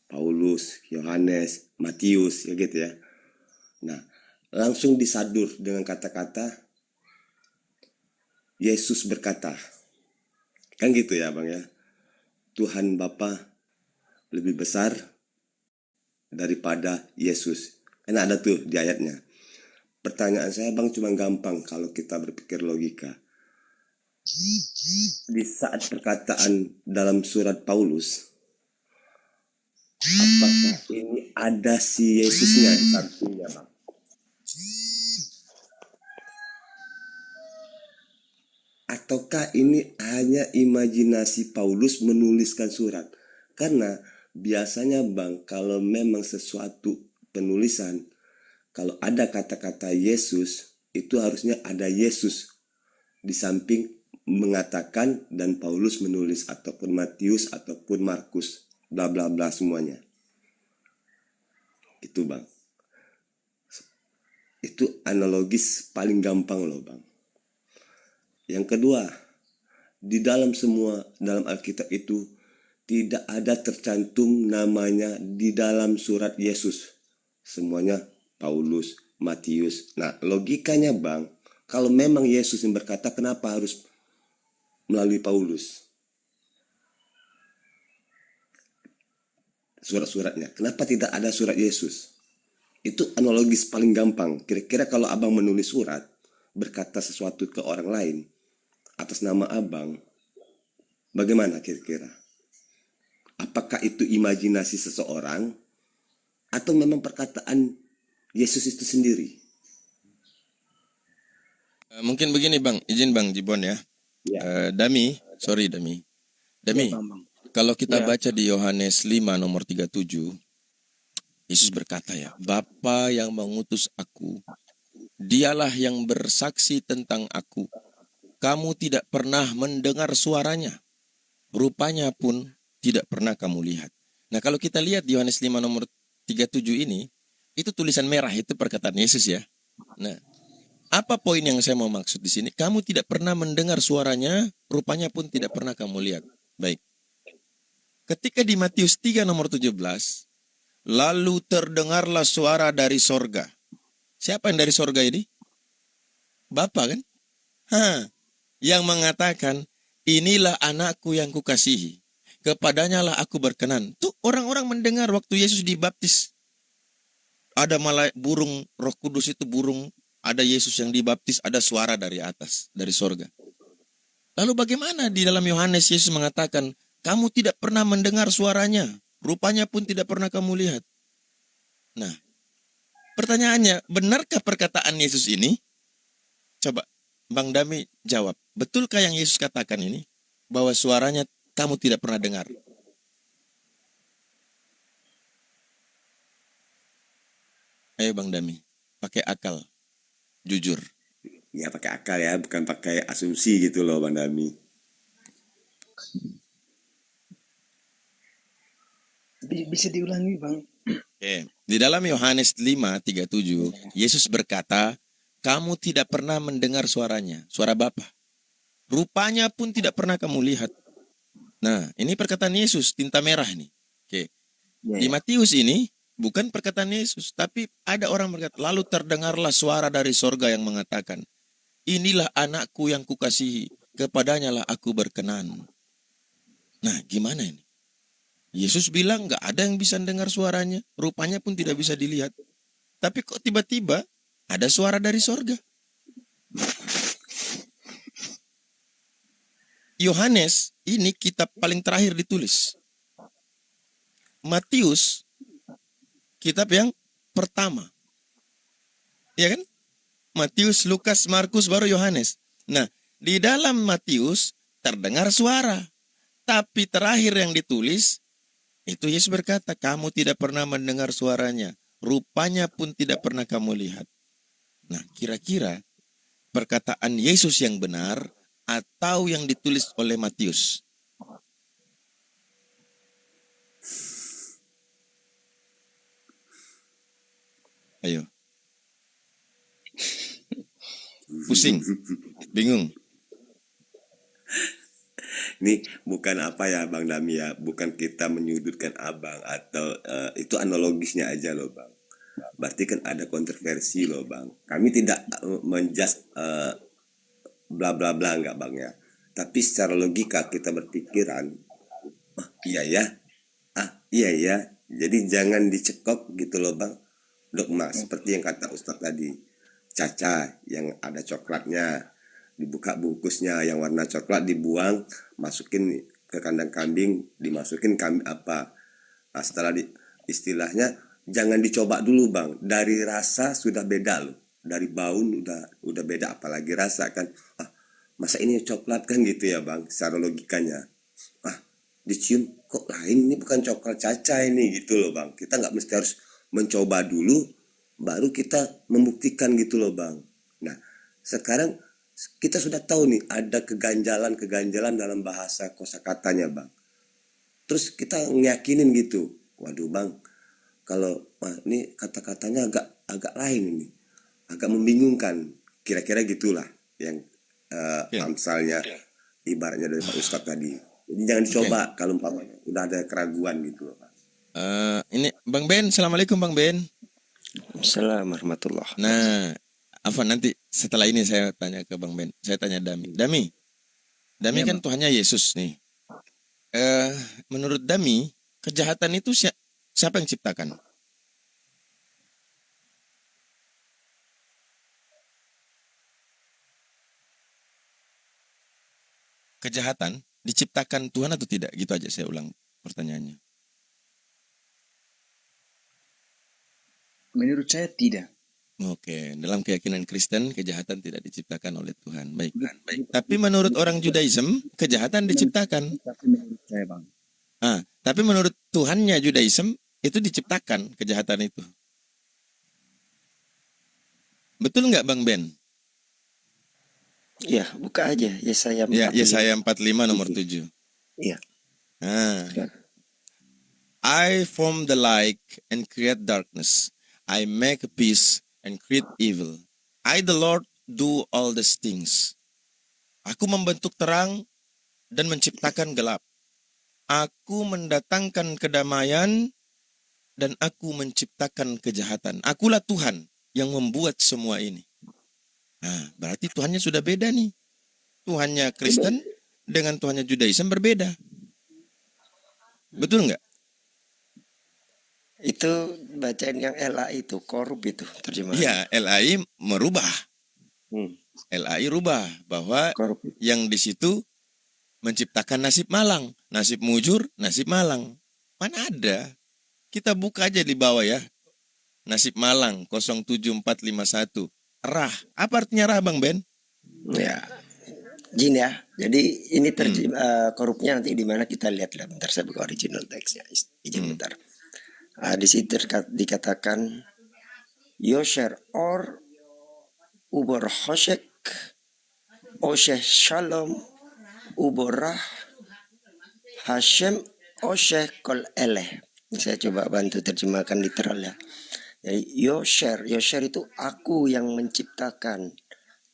[SPEAKER 5] Paulus, Yohanes, Matius, ya gitu ya. Nah, langsung disadur dengan kata-kata Yesus berkata. Kan gitu ya Bang ya. Tuhan Bapa lebih besar daripada Yesus. Kan ada tuh di ayatnya. Pertanyaan saya Bang cuma gampang kalau kita berpikir logika. Di saat perkataan dalam surat Paulus, apakah ini ada si Yesusnya di sampingnya Bang? Ataukah ini hanya imajinasi Paulus menuliskan surat? Karena biasanya Bang, kalau memang sesuatu penulisan, kalau ada kata-kata Yesus, itu harusnya ada Yesus di samping mengatakan dan Paulus menulis, ataupun Matius ataupun Markus, bla bla bla semuanya. Itu Bang. Itu analogis paling gampang loh Bang. Yang kedua, di dalam Alkitab itu tidak ada tercantum namanya di dalam surat Yesus. Semuanya Paulus, Matius. Nah, logikanya Bang, kalau memang Yesus yang berkata, kenapa harus melalui Paulus? Surat-suratnya. Kenapa tidak ada surat Yesus? Itu analogis paling gampang. Kira-kira kalau Abang menulis surat, berkata sesuatu ke orang lain atas nama Abang, bagaimana kira-kira? Apakah itu imajinasi seseorang atau memang perkataan Yesus itu sendiri?
[SPEAKER 1] Mungkin begini Bang, izin Bang Jibon ya.
[SPEAKER 5] Ya.
[SPEAKER 1] Dami, Dami,
[SPEAKER 4] Bang.
[SPEAKER 1] kalau kita
[SPEAKER 4] Ya.
[SPEAKER 1] baca di Yohanes 5 nomor 37, Yesus berkata ya, Bapa yang mengutus aku, dialah yang bersaksi tentang aku. Kamu tidak pernah mendengar suaranya, rupanya pun tidak pernah kamu lihat. Nah, kalau kita lihat di Yohanes 5 nomor 37 ini, itu tulisan merah, itu perkataan Yesus ya. Nah, apa poin yang saya mau maksud di sini? Kamu tidak pernah mendengar suaranya, rupanya pun tidak pernah kamu lihat. Baik. Ketika di Matius 3 nomor 17, lalu terdengarlah suara dari sorga. Siapa yang dari sorga ini? Bapa kan? Yang mengatakan, inilah anakku yang kukasihi. Kepadanya lah aku berkenan. Tuh orang-orang mendengar waktu Yesus dibaptis. ada burung Roh Kudus itu burung, ada Yesus yang dibaptis, ada suara dari atas, dari sorga. Lalu bagaimana di dalam Yohanes Yesus mengatakan, kamu tidak pernah mendengar suaranya, rupanya pun tidak pernah kamu lihat. Nah, pertanyaannya, benarkah perkataan Yesus ini? Coba Bang Dami jawab, betulkah yang Yesus katakan ini? Bahwa suaranya kamu tidak pernah dengar. Ayo Bang Dami, pakai akal, jujur.
[SPEAKER 5] Ya pakai akal ya, bukan pakai asumsi gitu loh Bang Dami.
[SPEAKER 4] Bisa diulangi Bang?
[SPEAKER 1] Oke. Di dalam Yohanes 5:37, Yesus berkata, kamu tidak pernah mendengar suaranya, suara Bapa. Rupanya pun tidak pernah kamu lihat. Nah, ini perkataan Yesus, tinta merah nih. Oke. Di Matius ini, bukan perkataan Yesus, tapi ada orang berkata, lalu terdengarlah suara dari sorga yang mengatakan, inilah anakku yang kukasihi, kepadanya lah aku berkenan. Nah, gimana ini? Yesus bilang gak ada yang bisa dengar suaranya, rupanya pun tidak bisa dilihat. Tapi kok tiba-tiba ada suara dari sorga? Yohanes ini kitab paling terakhir ditulis. Matius kitab yang pertama. Ya kan? Matius, Lukas, Markus, baru Yohanes. Nah, di dalam Matius terdengar suara. Tapi terakhir yang ditulis, itu Yesus berkata, kamu tidak pernah mendengar suaranya. Rupanya pun tidak pernah kamu lihat. Nah, kira-kira perkataan Yesus yang benar atau yang ditulis oleh Matius? Ayo. Pusing, bingung.
[SPEAKER 5] Ini bukan apa ya Bang Dami ya, bukan kita menyudutkan abang atau itu analogisnya aja loh Bang. Berarti kan ada kontroversi loh Bang. Kami tidak menjudge bla bla bla enggak Bang ya. Tapi secara logika kita berpikiran, iya ya, iya ya. Jadi jangan dicekok gitu loh Bang. Dogma seperti yang kata Ustadz tadi. Caca yang ada coklatnya, dibuka bungkusnya yang warna coklat, dibuang, masukin ke kandang kambing, dimasukin apa. Nah, setelah istilahnya jangan dicoba dulu Bang. Dari rasa sudah beda loh. Dari bau udah beda, apalagi rasa kan. Masa ini coklat kan gitu ya Bang, secara logikanya. Dicium kok lain, ini bukan coklat Caca ini gitu loh Bang. Kita nggak mesti harus mencoba dulu baru kita membuktikan gitu loh Bang. Nah, sekarang kita sudah tahu nih ada keganjalan dalam bahasa kosakatanya Bang. Terus kita ngeyakinin gitu. Waduh Bang, kalau ini kata-katanya agak lain ini. Agak membingungkan. Kira-kira gitulah yang amsalnya ibaratnya dari Pak Ustadz tadi. Jadi jangan dicoba kalau umpamanya udah ada keraguan gitu loh Bang.
[SPEAKER 1] Ini Bang Ben, Assalamualaikum Bang Ben.
[SPEAKER 6] Assalamualaikum warahmatullahi.
[SPEAKER 1] Nah, apa nanti setelah ini saya tanya ke Bang Ben. Saya tanya Dami. Dami
[SPEAKER 2] Ya,
[SPEAKER 1] kan Tuhannya Yesus nih. Menurut Dami, kejahatan itu siapa yang ciptakan? Kejahatan diciptakan Tuhan atau tidak? Gitu aja saya ulang pertanyaannya.
[SPEAKER 4] Menurut saya tidak.
[SPEAKER 1] Oke, dalam keyakinan Kristen kejahatan tidak diciptakan oleh Tuhan. Baik. Tapi menurut orang Judaism kejahatan diciptakan.
[SPEAKER 4] Tapi menurut saya Bang.
[SPEAKER 1] Tapi menurut Tuhannya Judaism itu diciptakan kejahatan itu. Betul nggak Bang Ben?
[SPEAKER 6] Ya, buka aja Yesaya 45.
[SPEAKER 1] Ya, Yesaya 45 nomor 7.
[SPEAKER 6] Iya.
[SPEAKER 1] I form the light and create darkness. I make peace and create evil. I the Lord do all these things. Aku membentuk terang dan menciptakan gelap. Aku mendatangkan kedamaian dan aku menciptakan kejahatan. Akulah Tuhan yang membuat semua ini. Nah, berarti Tuhannya sudah beda nih. Tuhannya Kristen dengan Tuhannya Judaism berbeda. Betul nggak?
[SPEAKER 6] Itu bacain yang LA itu korup itu terjemahan.
[SPEAKER 1] Iya, LAI merubah.
[SPEAKER 6] Hmm,
[SPEAKER 1] LAI rubah bahwa
[SPEAKER 6] korup.
[SPEAKER 1] yang di situ menciptakan nasib malang, nasib mujur, nasib malang. Mana ada? Kita buka aja di bawah ya. Nasib malang 07451. Rah. Apa artinya rah, Bang Ben?
[SPEAKER 6] Ya, jin ya. Jadi ini korupnya nanti di mana kita lihat lah. Bentar saya buka original teksnya. Izin bentar. Di situ dikatakan Yosher or Ubor Hoshek Oshe Shalom Uborah Hashem Oshe Kol Eleh. Saya coba bantu terjemahkan literal ya. Jadi Yosher itu aku yang menciptakan.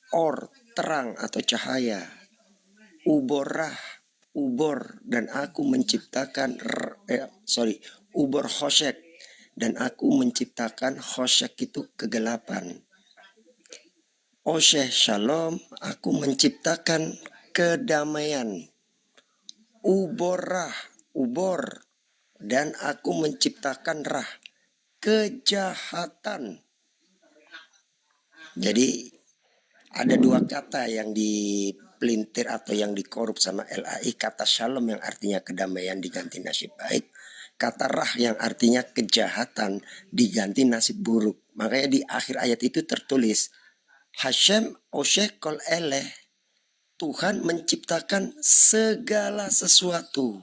[SPEAKER 6] Or terang atau cahaya. Uborah ubor dan aku menciptakan ubor Hoshek dan aku menciptakan Hoshek itu kegelapan. Oshe Shalom, aku menciptakan kedamaian. Uborah, ubor, dan aku menciptakan rah, kejahatan. Jadi ada dua kata yang dipelintir atau yang dikorup sama LAI. Kata Shalom yang artinya kedamaian diganti nasib baik. Kata rah yang artinya kejahatan diganti nasib buruk. Makanya di akhir ayat itu tertulis Hashem Oshe Kol Eleh, Tuhan menciptakan segala sesuatu.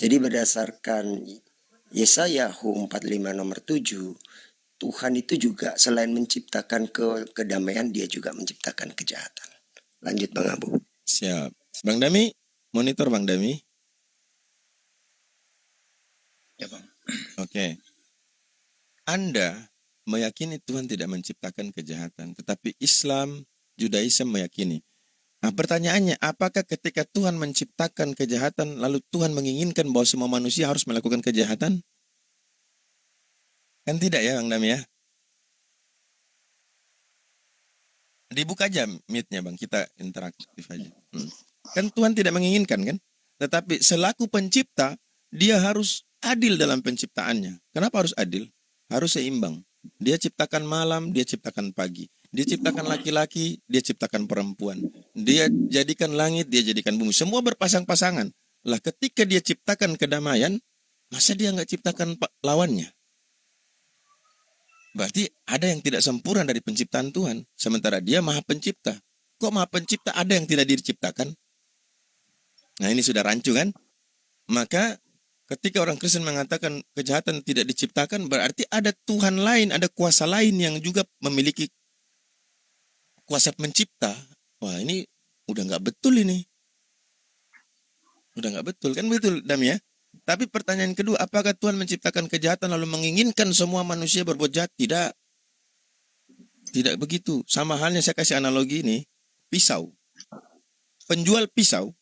[SPEAKER 6] Jadi berdasarkan Yesayahu 45 nomor 7, Tuhan itu juga selain menciptakan kedamaian, dia juga menciptakan kejahatan. Lanjut Bang Abu.
[SPEAKER 1] Siap. Bang Dami, monitor Bang Dami.
[SPEAKER 4] Ya Bang.
[SPEAKER 1] Oke. Anda meyakini Tuhan tidak menciptakan kejahatan, tetapi Islam, Judaism meyakini. Nah, pertanyaannya, apakah ketika Tuhan menciptakan kejahatan, lalu Tuhan menginginkan bahwa semua manusia harus melakukan kejahatan? Kan tidak ya Bang Dami ya? Dibuka aja mute-nya Bang, kita interaktif aja. Kan Tuhan tidak menginginkan kan? Tetapi selaku pencipta, dia harus adil dalam penciptaannya. Kenapa harus adil? Harus seimbang. Dia ciptakan malam, dia ciptakan pagi. Dia ciptakan laki-laki, dia ciptakan perempuan. Dia jadikan langit, dia jadikan bumi. Semua berpasang-pasangan. Lah ketika dia ciptakan kedamaian, masa dia nggak ciptakan lawannya? Berarti ada yang tidak sempurna dari penciptaan Tuhan. Sementara dia maha pencipta. Kok maha pencipta ada yang tidak diciptakan? Nah ini sudah rancu kan? Maka ketika orang Kristen mengatakan kejahatan tidak diciptakan, berarti ada Tuhan lain, ada kuasa lain yang juga memiliki kuasa mencipta. Wah ini udah nggak betul ini. Udah nggak betul kan, betul Dam ya? Tapi pertanyaan kedua, apakah Tuhan menciptakan kejahatan lalu menginginkan semua manusia berbuat jahat? Tidak. Tidak begitu. Sama halnya saya kasih analogi ini, pisau. Penjual pisau,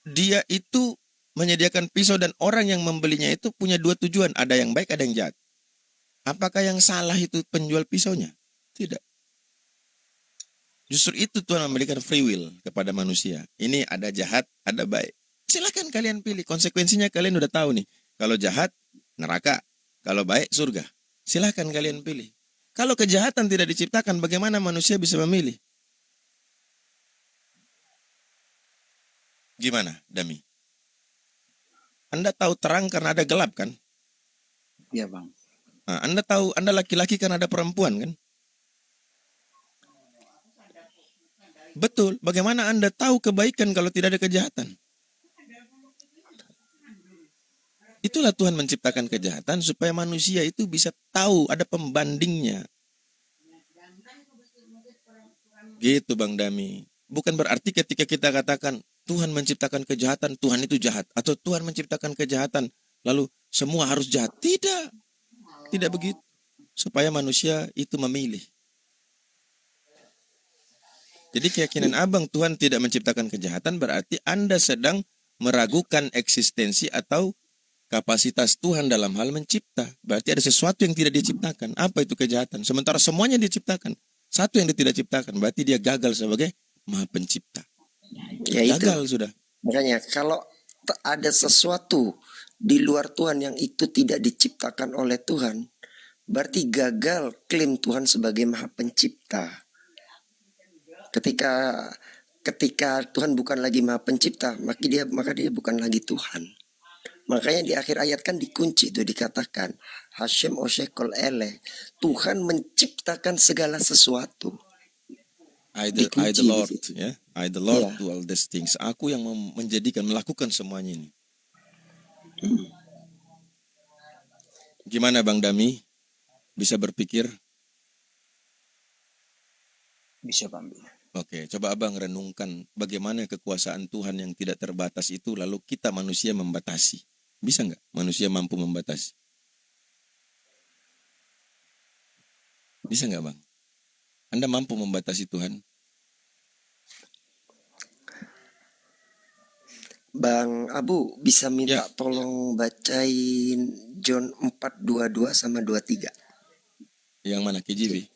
[SPEAKER 1] dia itu menyediakan pisau dan orang yang membelinya itu punya dua tujuan. Ada yang baik, ada yang jahat. Apakah yang salah itu penjual pisaunya? Tidak. Justru itu Tuhan memberikan free will kepada manusia. Ini ada jahat, ada baik. Silakan kalian pilih. Konsekuensinya kalian udah tahu nih. Kalau jahat, neraka. Kalau baik, surga. Silakan kalian pilih. Kalau kejahatan tidak diciptakan, bagaimana manusia bisa memilih? Gimana, Dami? Anda tahu terang karena ada gelap kan?
[SPEAKER 4] Iya Bang.
[SPEAKER 1] Nah, Anda tahu Anda laki-laki karena ada perempuan kan? Betul. Bagaimana Anda tahu kebaikan kalau tidak ada kejahatan? Itulah Tuhan menciptakan kejahatan supaya manusia itu bisa tahu ada pembandingnya. Gitu Bang Dami. Bukan berarti ketika kita katakan Tuhan menciptakan kejahatan, Tuhan itu jahat. Atau Tuhan menciptakan kejahatan, lalu semua harus jahat. Tidak. Tidak begitu. Supaya manusia itu memilih. Jadi keyakinan abang Tuhan tidak menciptakan kejahatan berarti Anda sedang meragukan eksistensi atau kapasitas Tuhan dalam hal mencipta. Berarti ada sesuatu yang tidak diciptakan. Apa itu kejahatan? Sementara semuanya diciptakan. Satu yang dia tidak ciptakan. Berarti dia gagal sebagai maha pencipta.
[SPEAKER 6] Ya itu.
[SPEAKER 1] Gagal sudah.
[SPEAKER 6] Makanya kalau ada sesuatu di luar Tuhan yang itu tidak diciptakan oleh Tuhan, berarti gagal klaim Tuhan sebagai Maha Pencipta. Ketika Tuhan bukan lagi Maha Pencipta, maka dia bukan lagi Tuhan. Makanya di akhir ayat kan dikunci itu dikatakan Hashem Oshekol Eleh, Tuhan menciptakan segala sesuatu.
[SPEAKER 1] I the
[SPEAKER 6] Dikunci
[SPEAKER 1] Lord,
[SPEAKER 6] di situ.
[SPEAKER 1] ya. I the Lord
[SPEAKER 6] Iya.
[SPEAKER 1] do all these things. Aku yang melakukan semuanya ini. Gimana Bang Dami? Bisa berpikir?
[SPEAKER 4] Bisa Bang Bi.
[SPEAKER 1] Oke, coba Abang renungkan bagaimana kekuasaan Tuhan yang tidak terbatas itu lalu kita manusia membatasi. Bisa nggak manusia mampu membatasi? Bisa nggak Bang? Anda mampu membatasi Tuhan?
[SPEAKER 6] Bang Abu bisa minta
[SPEAKER 1] Ya.
[SPEAKER 6] tolong bacain John 4:22 sama 23.
[SPEAKER 1] Yang mana KJV?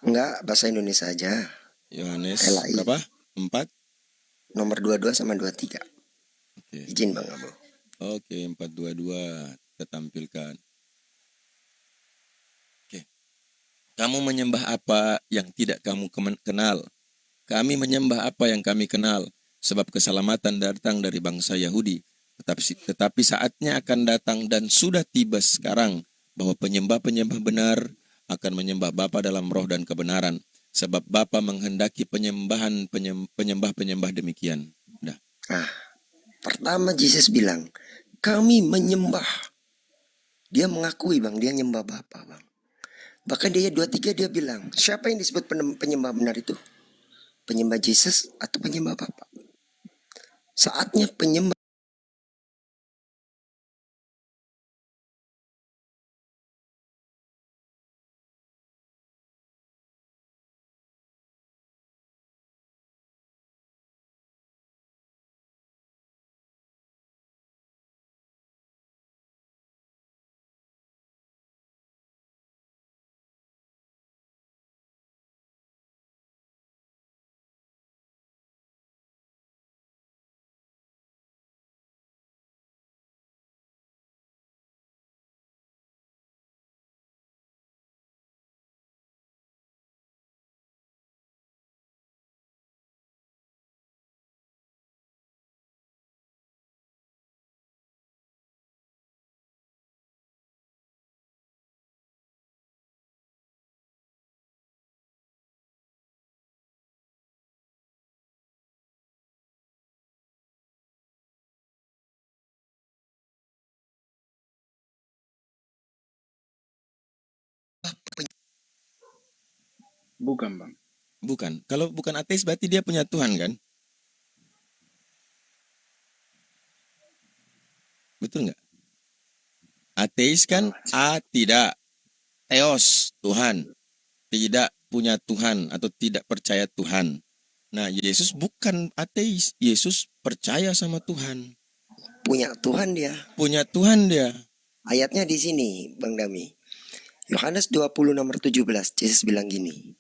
[SPEAKER 6] Enggak, bahasa Indonesia aja.
[SPEAKER 1] Yohanes
[SPEAKER 6] LAI.
[SPEAKER 1] berapa? 4?
[SPEAKER 6] Nomor 22 sama 23.
[SPEAKER 1] Oke.
[SPEAKER 6] Izin Bang Abu.
[SPEAKER 1] Oke, 422 kita tampilkan. Oke. Kamu menyembah apa yang tidak kamu kenal? Kami menyembah apa yang kami kenal, sebab keselamatan datang dari bangsa Yahudi. Tetapi saatnya akan datang dan sudah tiba sekarang bahwa penyembah-penyembah benar akan menyembah Bapa dalam roh dan kebenaran, sebab Bapa menghendaki penyembah-penyembah demikian. Dah.
[SPEAKER 6] Nah, pertama Yesus bilang, kami menyembah. Dia mengakui Bang, dia nyembah Bapa Bang. Bahkan dia 23 dia bilang, siapa yang disebut penyembah benar itu? Penyembah Yesus atau penyembah Bapa? Saatnya penyembah
[SPEAKER 4] Bukan Bang.
[SPEAKER 1] Bukan. Kalau bukan ateis berarti dia punya Tuhan kan? Betul nggak? Ateis kan tidak. Theos, Tuhan. Tidak punya Tuhan atau tidak percaya Tuhan. Nah, Yesus bukan ateis. Yesus percaya sama Tuhan.
[SPEAKER 6] punya Tuhan dia.
[SPEAKER 1] Punya Tuhan dia.
[SPEAKER 6] Ayatnya di sini Bang Dami. Yohanes 20 nomor 17. Yesus bilang gini.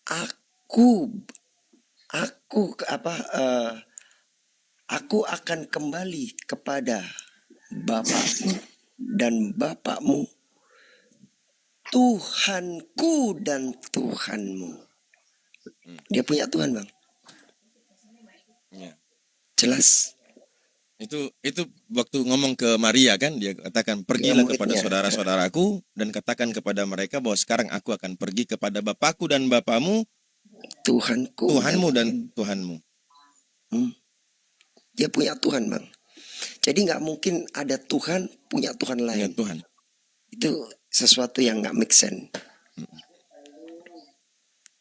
[SPEAKER 6] Aku akan kembali kepada Bapakku dan Bapakmu, Tuhanku dan Tuhanmu. Dia punya Tuhan Bang.
[SPEAKER 1] Ya.
[SPEAKER 6] Jelas.
[SPEAKER 1] Itu waktu ngomong ke Maria kan, dia katakan pergilah
[SPEAKER 6] muridnya.
[SPEAKER 1] kepada saudara-saudaraku dan katakan kepada mereka bahwa sekarang aku akan pergi kepada Bapakku dan Bapamu,
[SPEAKER 6] Tuhanku.
[SPEAKER 1] Tuhanmu dan Tuhanmu.
[SPEAKER 6] Dia punya Tuhan Bang. Jadi gak mungkin ada Tuhan punya Tuhan
[SPEAKER 1] Punya
[SPEAKER 6] lain.
[SPEAKER 1] Tuhan.
[SPEAKER 6] Itu sesuatu yang gak make sense.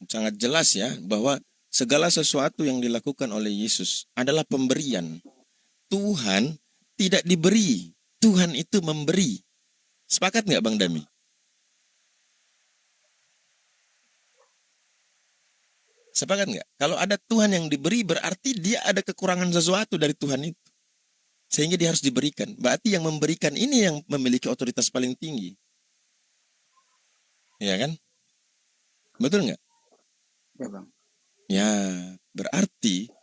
[SPEAKER 1] Sangat jelas ya bahwa segala sesuatu yang dilakukan oleh Yesus adalah pemberian. Tuhan tidak diberi, Tuhan itu memberi. Sepakat nggak Bang Dami? Sepakat nggak? Kalau ada Tuhan yang diberi berarti dia ada kekurangan sesuatu dari Tuhan itu. Sehingga dia harus diberikan. Berarti yang memberikan ini yang memiliki otoritas paling tinggi. Iya kan? Betul nggak?
[SPEAKER 4] Ya Bang.
[SPEAKER 1] Ya, berarti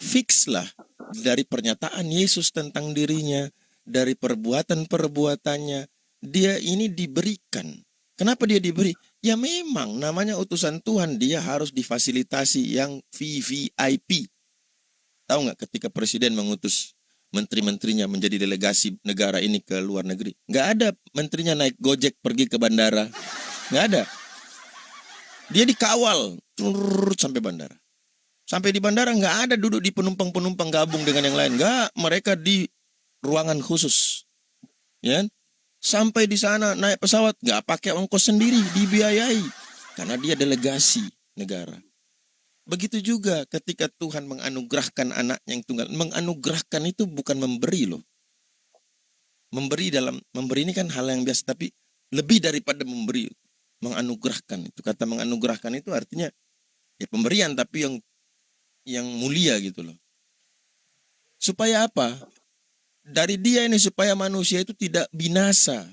[SPEAKER 1] fixlah dari pernyataan Yesus tentang dirinya, dari perbuatan-perbuatannya, dia ini diberikan. Kenapa dia diberi? Ya memang namanya utusan Tuhan, dia harus difasilitasi yang VVIP. Tahu nggak ketika presiden mengutus menteri-menterinya menjadi delegasi negara ini ke luar negeri? Nggak ada menterinya naik Gojek pergi ke bandara. Nggak ada. Dia dikawal sampai bandara. Sampai di bandara nggak ada duduk di penumpang-penumpang gabung dengan yang lain. Nggak, mereka di ruangan khusus. Ya, sampai di sana naik pesawat nggak pakai ongkos sendiri, dibiayai karena dia delegasi negara. Begitu juga ketika Tuhan menganugerahkan anaknya yang tunggal. Menganugerahkan itu bukan memberi loh. Memberi ini kan hal yang biasa, tapi lebih daripada memberi. Menganugerahkan itu, kata menganugerahkan itu artinya ya pemberian tapi yang mulia gitu loh. Supaya apa? Dari dia ini supaya manusia itu tidak binasa.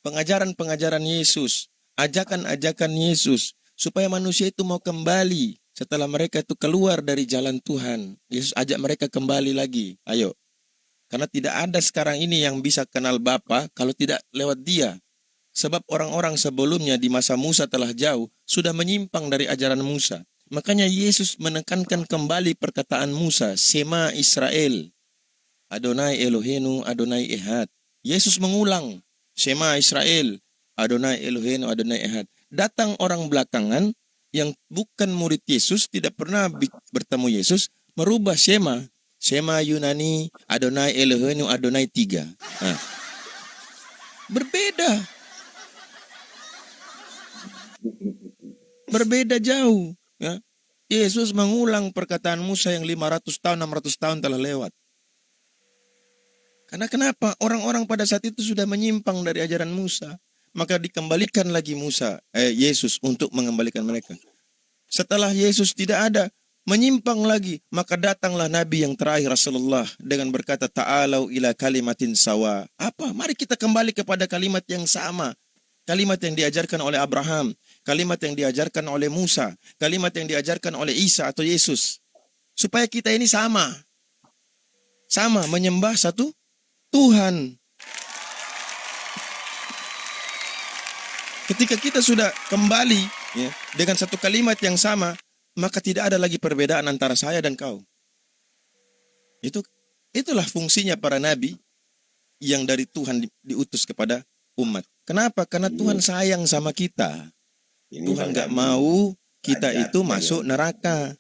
[SPEAKER 1] Pengajaran-pengajaran Yesus, ajakan-ajakan Yesus, supaya manusia itu mau kembali setelah mereka itu keluar dari jalan Tuhan. Yesus ajak mereka kembali lagi. Ayo. Karena tidak ada sekarang ini yang bisa kenal Bapa kalau tidak lewat dia. Sebab orang-orang sebelumnya di masa Musa telah jauh, sudah menyimpang dari ajaran Musa. Makanya Yesus menekankan kembali perkataan Musa, Shema Israel, Adonai Eloheinu, Adonai Ehad. Yesus mengulang, Shema Israel, Adonai Eloheinu, Adonai Ehad. Datang orang belakangan yang bukan murid Yesus, tidak pernah bertemu Yesus, merubah Shema. Shema Yunani, Adonai Eloheinu, Adonai 3. Nah, berbeda. Berbeda jauh. Ya. Yesus mengulang perkataan Musa yang 500 tahun, 600 tahun telah lewat. Karena kenapa? Orang-orang pada saat itu sudah menyimpang dari ajaran Musa. Maka dikembalikan lagi Yesus untuk mengembalikan mereka. Setelah Yesus tidak ada, menyimpang lagi, maka datanglah Nabi yang terakhir Rasulullah dengan berkata, Ta'alau ila kalimatin sawa. Apa? Mari kita kembali kepada kalimat yang sama. Kalimat yang diajarkan oleh Abraham, kalimat yang diajarkan oleh Musa, kalimat yang diajarkan oleh Isa atau Yesus. Supaya kita ini sama. Sama, menyembah satu Tuhan. Ketika kita sudah kembali ya, dengan satu kalimat yang sama, maka tidak ada lagi perbedaan antara saya dan kau. Itulah fungsinya para nabi yang dari Tuhan diutus kepada umat. Kenapa? Karena Tuhan sayang sama kita. Tuhan nggak mau kita itu masuk neraka.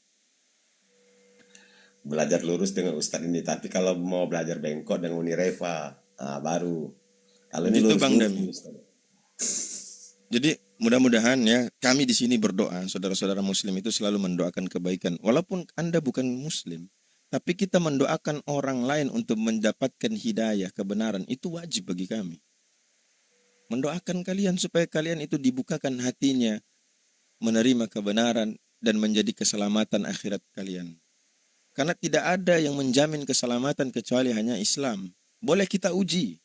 [SPEAKER 5] Belajar lurus dengan Ustadz ini, tapi kalau mau belajar bengkok dengan Unireva, baru. Kalau ini
[SPEAKER 1] Itu
[SPEAKER 5] lurus,
[SPEAKER 1] Bang Dami. Jadi mudah-mudahan ya kami di sini berdoa, saudara-saudara Muslim itu selalu mendoakan kebaikan. Walaupun Anda bukan Muslim, tapi kita mendoakan orang lain untuk mendapatkan hidayah, kebenaran, itu wajib bagi kami. Mendoakan kalian supaya kalian itu dibukakan hatinya, menerima kebenaran dan menjadi keselamatan akhirat kalian. Karena tidak ada yang menjamin keselamatan kecuali hanya Islam. Boleh kita uji.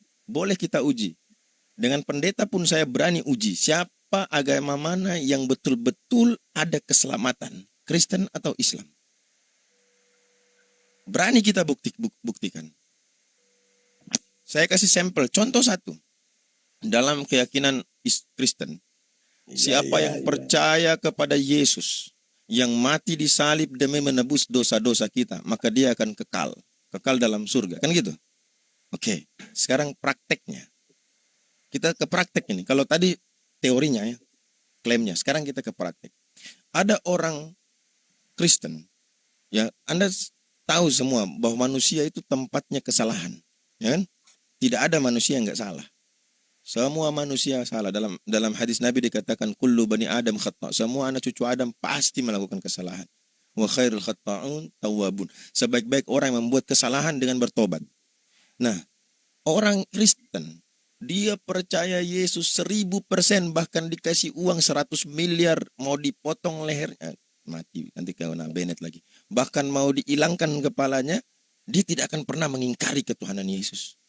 [SPEAKER 1] Dengan pendeta pun saya berani uji. Siapa agama mana yang betul-betul ada keselamatan? Kristen atau Islam? Berani kita buktikan. Saya kasih sampel. Contoh satu. Dalam keyakinan Kristen. Siapa yang percaya kepada Yesus, yang mati di salib demi menebus dosa-dosa kita, maka dia akan kekal dalam surga. Kan gitu? Oke, sekarang prakteknya. Kita ke praktek ini. Kalau tadi teorinya ya, klaimnya. Sekarang kita ke praktek. Ada orang Kristen, ya Anda tahu semua bahwa manusia itu tempatnya kesalahan. Ya kan? Tidak ada manusia yang nggak salah. Semua manusia salah. Dalam hadis Nabi dikatakan kullu bani Adam khata'. Semua anak cucu Adam pasti melakukan kesalahan. Wa khairul khata'un tawwabun. Sebaik-baik orang yang membuat kesalahan dengan bertobat. Nah, orang Kristen dia percaya Yesus 1000%, bahkan dikasih uang 100 miliar, mau dipotong lehernya mati, nanti kena Bennett lagi. Bahkan mau dihilangkan kepalanya, dia tidak akan pernah mengingkari ketuhanan Yesus.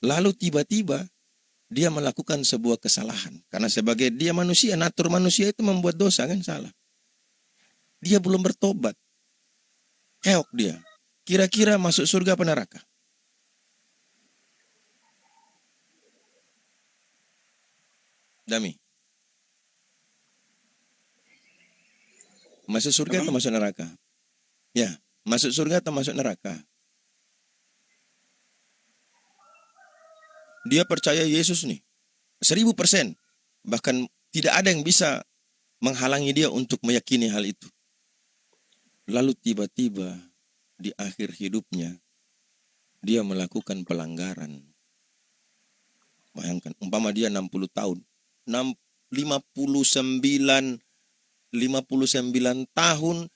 [SPEAKER 1] Lalu tiba-tiba dia melakukan sebuah kesalahan. Karena sebagai dia manusia, natur manusia itu membuat dosa kan, salah. Dia belum bertobat. Keok dia. kira-kira masuk surga apa neraka? Dami. Masuk surga atau masuk neraka? Ya, masuk surga atau masuk neraka? Dia percaya Yesus nih, 1000%. Bahkan tidak ada yang bisa menghalangi dia untuk meyakini hal itu. Lalu tiba-tiba di akhir hidupnya, dia melakukan pelanggaran. Bayangkan, umpama dia 60 tahun, 59 tahun,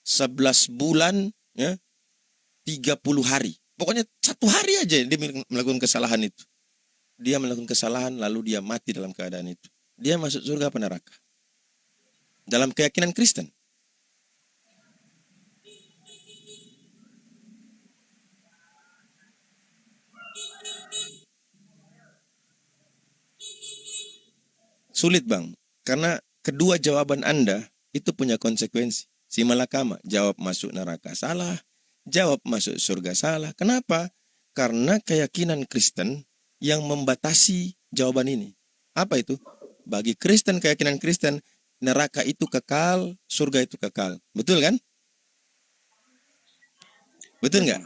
[SPEAKER 1] 11 bulan, ya, 30 hari. Pokoknya 1 hari aja dia melakukan kesalahan itu. Dia melakukan kesalahan lalu dia mati dalam keadaan itu. Dia masuk surga apa neraka? Dalam keyakinan Kristen. Sulit bang, karena kedua jawaban Anda itu punya konsekuensi. Si malakama jawab masuk neraka salah, jawab masuk surga salah. Kenapa? Karena keyakinan Kristen yang membatasi jawaban ini. Apa itu? Bagi Kristen, keyakinan Kristen, neraka itu kekal, surga itu kekal. Betul kan? Betul nggak?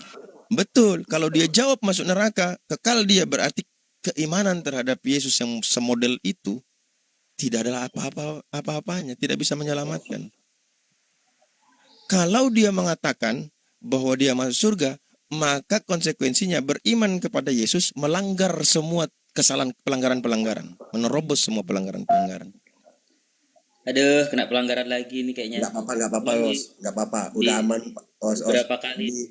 [SPEAKER 1] Betul. Kalau dia jawab masuk neraka, kekal dia, berarti keimanan terhadap Yesus yang semodel itu tidak adalah apa-apanya, tidak bisa menyelamatkan. Kalau dia mengatakan bahwa dia masuk surga, maka konsekuensinya beriman kepada Yesus melanggar semua kesalahan, pelanggaran-pelanggaran, menerobos semua pelanggaran-pelanggaran.
[SPEAKER 3] Aduh, kena pelanggaran lagi nih kayaknya.
[SPEAKER 6] Nggak apa-apa,
[SPEAKER 3] Lagi
[SPEAKER 6] host. Nggak apa-apa. Udah aman, host.
[SPEAKER 3] berapa kali?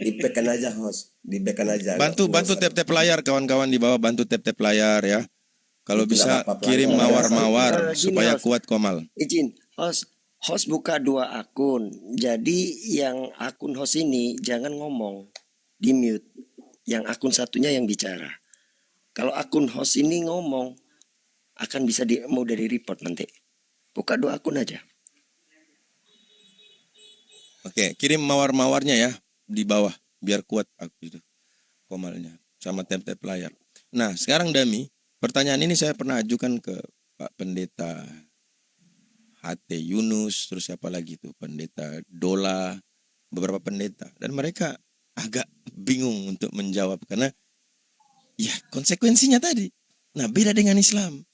[SPEAKER 6] Di-backkan aja, host. Di-backkan aja.
[SPEAKER 1] Bantu
[SPEAKER 6] Nggak usah.
[SPEAKER 1] tap-tap layar, kawan-kawan di bawah, bantu tap-tap layar ya. Kalau
[SPEAKER 6] Itu
[SPEAKER 1] bisa
[SPEAKER 6] nggak apa-apa,
[SPEAKER 1] kirim
[SPEAKER 6] pelanggaran.
[SPEAKER 1] mawar-mawar
[SPEAKER 6] Gini,
[SPEAKER 1] supaya
[SPEAKER 6] host.
[SPEAKER 1] kuat Komal.
[SPEAKER 6] Izin, host buka 2 akun. Jadi yang akun host ini jangan ngomong, di mute. Yang akun satunya yang bicara. Kalau akun host ini ngomong, akan bisa mau dari report nanti. Buka 2 akun aja.
[SPEAKER 1] Oke, kirim mawar-mawarnya ya di bawah biar kuat aku itu Komalnya sama tap-tap layar. Nah, sekarang Dami, pertanyaan ini saya pernah ajukan ke Pak Pendeta HT Yunus, terus siapa lagi tuh, Pendeta Dola, beberapa pendeta, dan mereka agak bingung untuk menjawab karena ya konsekuensinya tadi. Nah, beda dengan Islam.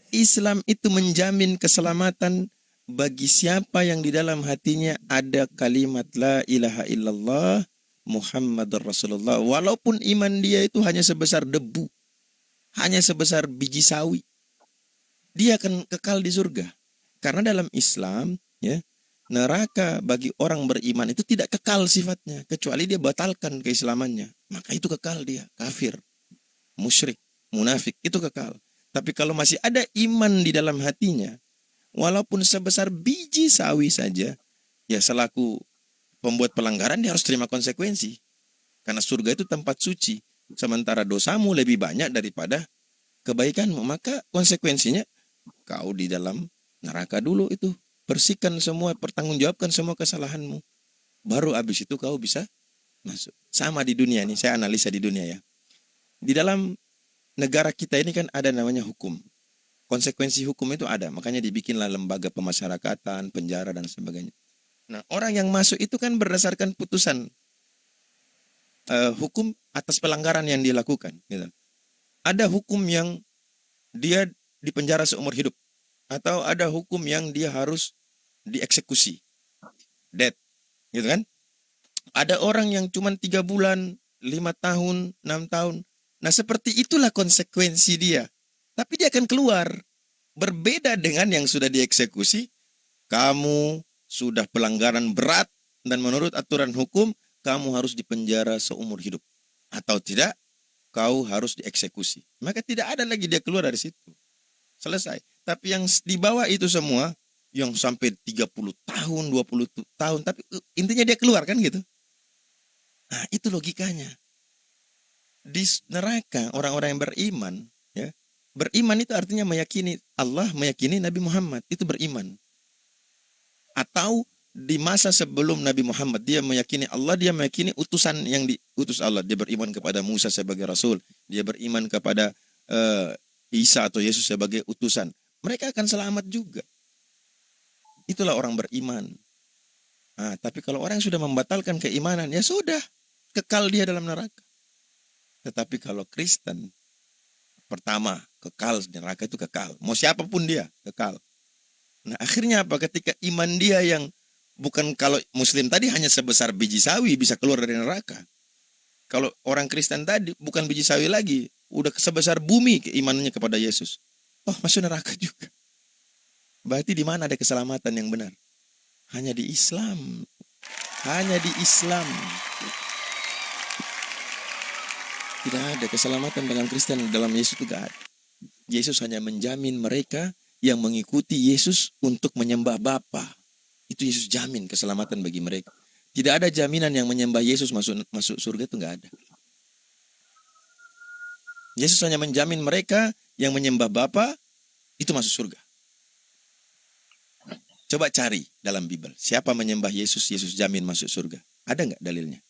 [SPEAKER 1] Islam itu menjamin keselamatan bagi siapa yang di dalam hatinya ada kalimat la ilaha illallah Muhammadur Rasulullah, walaupun iman dia itu hanya sebesar debu, hanya sebesar biji sawi, dia akan kekal di surga. Karena dalam Islam, ya, neraka bagi orang beriman itu tidak kekal sifatnya, kecuali dia batalkan keislamannya, maka itu kekal dia, kafir, musyrik, munafik, itu kekal. Tapi kalau masih ada iman di dalam hatinya, walaupun sebesar biji sawi saja, ya selaku pembuat pelanggaran dia harus terima konsekuensi. Karena surga itu tempat suci, sementara dosamu lebih banyak daripada kebaikanmu, maka konsekuensinya kau di dalam neraka dulu itu. Bersihkan semua, pertanggungjawabkan semua kesalahanmu. Baru habis itu kau bisa masuk. Sama di dunia ini, saya analisa di dunia ya. Di dalam negara kita ini kan ada namanya hukum. Konsekuensi hukum itu ada, makanya dibikinlah lembaga pemasyarakatan, penjara dan sebagainya. Nah, orang yang masuk itu kan berdasarkan putusan hukum atas pelanggaran yang dilakukan. Gitu. Ada hukum yang dia dipenjara seumur hidup, atau ada hukum yang dia harus dieksekusi, death, gitu kan? Ada orang yang cuma 3 bulan, 5 tahun, 6 tahun. Nah, seperti itulah konsekuensi dia. Tapi dia akan keluar. Berbeda dengan yang sudah dieksekusi, kamu sudah pelanggaran berat dan menurut aturan hukum, kamu harus dipenjara seumur hidup. Atau tidak, kau harus dieksekusi. Maka tidak ada lagi dia keluar dari situ. Selesai. Tapi yang di bawah itu semua, yang sampai 30 tahun, 20 tahun, tapi intinya dia keluar kan gitu. Nah, itu logikanya. Di neraka orang-orang yang beriman, ya. Beriman itu artinya meyakini Allah, meyakini Nabi Muhammad, itu beriman. Atau di masa sebelum Nabi Muhammad, dia meyakini Allah, dia meyakini utusan yang diutus Allah. Dia beriman kepada Musa sebagai rasul, dia beriman kepada Isa atau Yesus sebagai utusan. Mereka akan selamat juga. Itulah orang beriman. Nah, tapi kalau orang yang sudah membatalkan keimanan, ya sudah, kekal dia dalam neraka. Tetapi kalau Kristen, pertama, kekal neraka itu kekal. Mau siapapun dia, kekal. Nah, akhirnya apa? Ketika iman dia yang bukan, kalau Muslim tadi hanya sebesar biji sawi bisa keluar dari neraka. Kalau orang Kristen tadi bukan biji sawi lagi, udah sebesar bumi keimanannya kepada Yesus. Oh, masuk neraka juga. Berarti di mana ada keselamatan yang benar? Hanya di Islam. Hanya di Islam. Tidak ada keselamatan dalam Kristen, dalam Yesus itu tidak ada. Yesus hanya menjamin mereka yang mengikuti Yesus untuk menyembah Bapa. Itu Yesus jamin keselamatan bagi mereka. Tidak ada jaminan yang menyembah Yesus masuk surga, itu nggak ada. Yesus hanya menjamin mereka yang menyembah Bapa itu masuk surga. Coba cari dalam Bible, siapa menyembah Yesus, Yesus jamin masuk surga. Ada nggak dalilnya?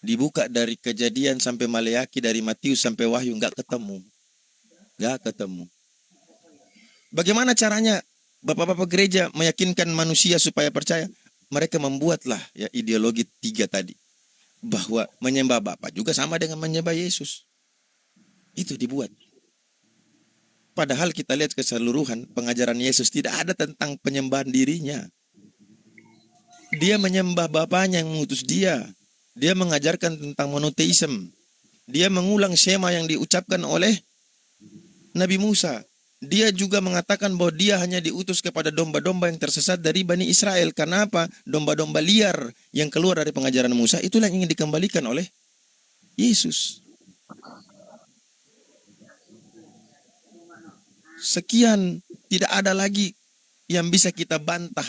[SPEAKER 1] Dibuka dari Kejadian sampai Maleaki, dari Matius sampai Wahyu, nggak ketemu. Nggak ketemu. Bagaimana caranya bapak-bapak gereja meyakinkan manusia supaya percaya? Mereka membuatlah ya ideologi 3 tadi. Bahwa menyembah Bapa juga sama dengan menyembah Yesus. Itu dibuat. Padahal kita lihat keseluruhan pengajaran Yesus tidak ada tentang penyembahan dirinya. Dia menyembah Bapanya yang mengutus dia. Dia mengajarkan tentang monoteisme. Dia mengulang skema yang diucapkan oleh Nabi Musa. Dia juga mengatakan bahwa dia hanya diutus kepada domba-domba yang tersesat dari Bani Israel. Karena apa? Domba-domba liar yang keluar dari pengajaran Musa, itulah yang ingin dikembalikan oleh Yesus. Sekian, tidak ada lagi yang bisa kita bantah.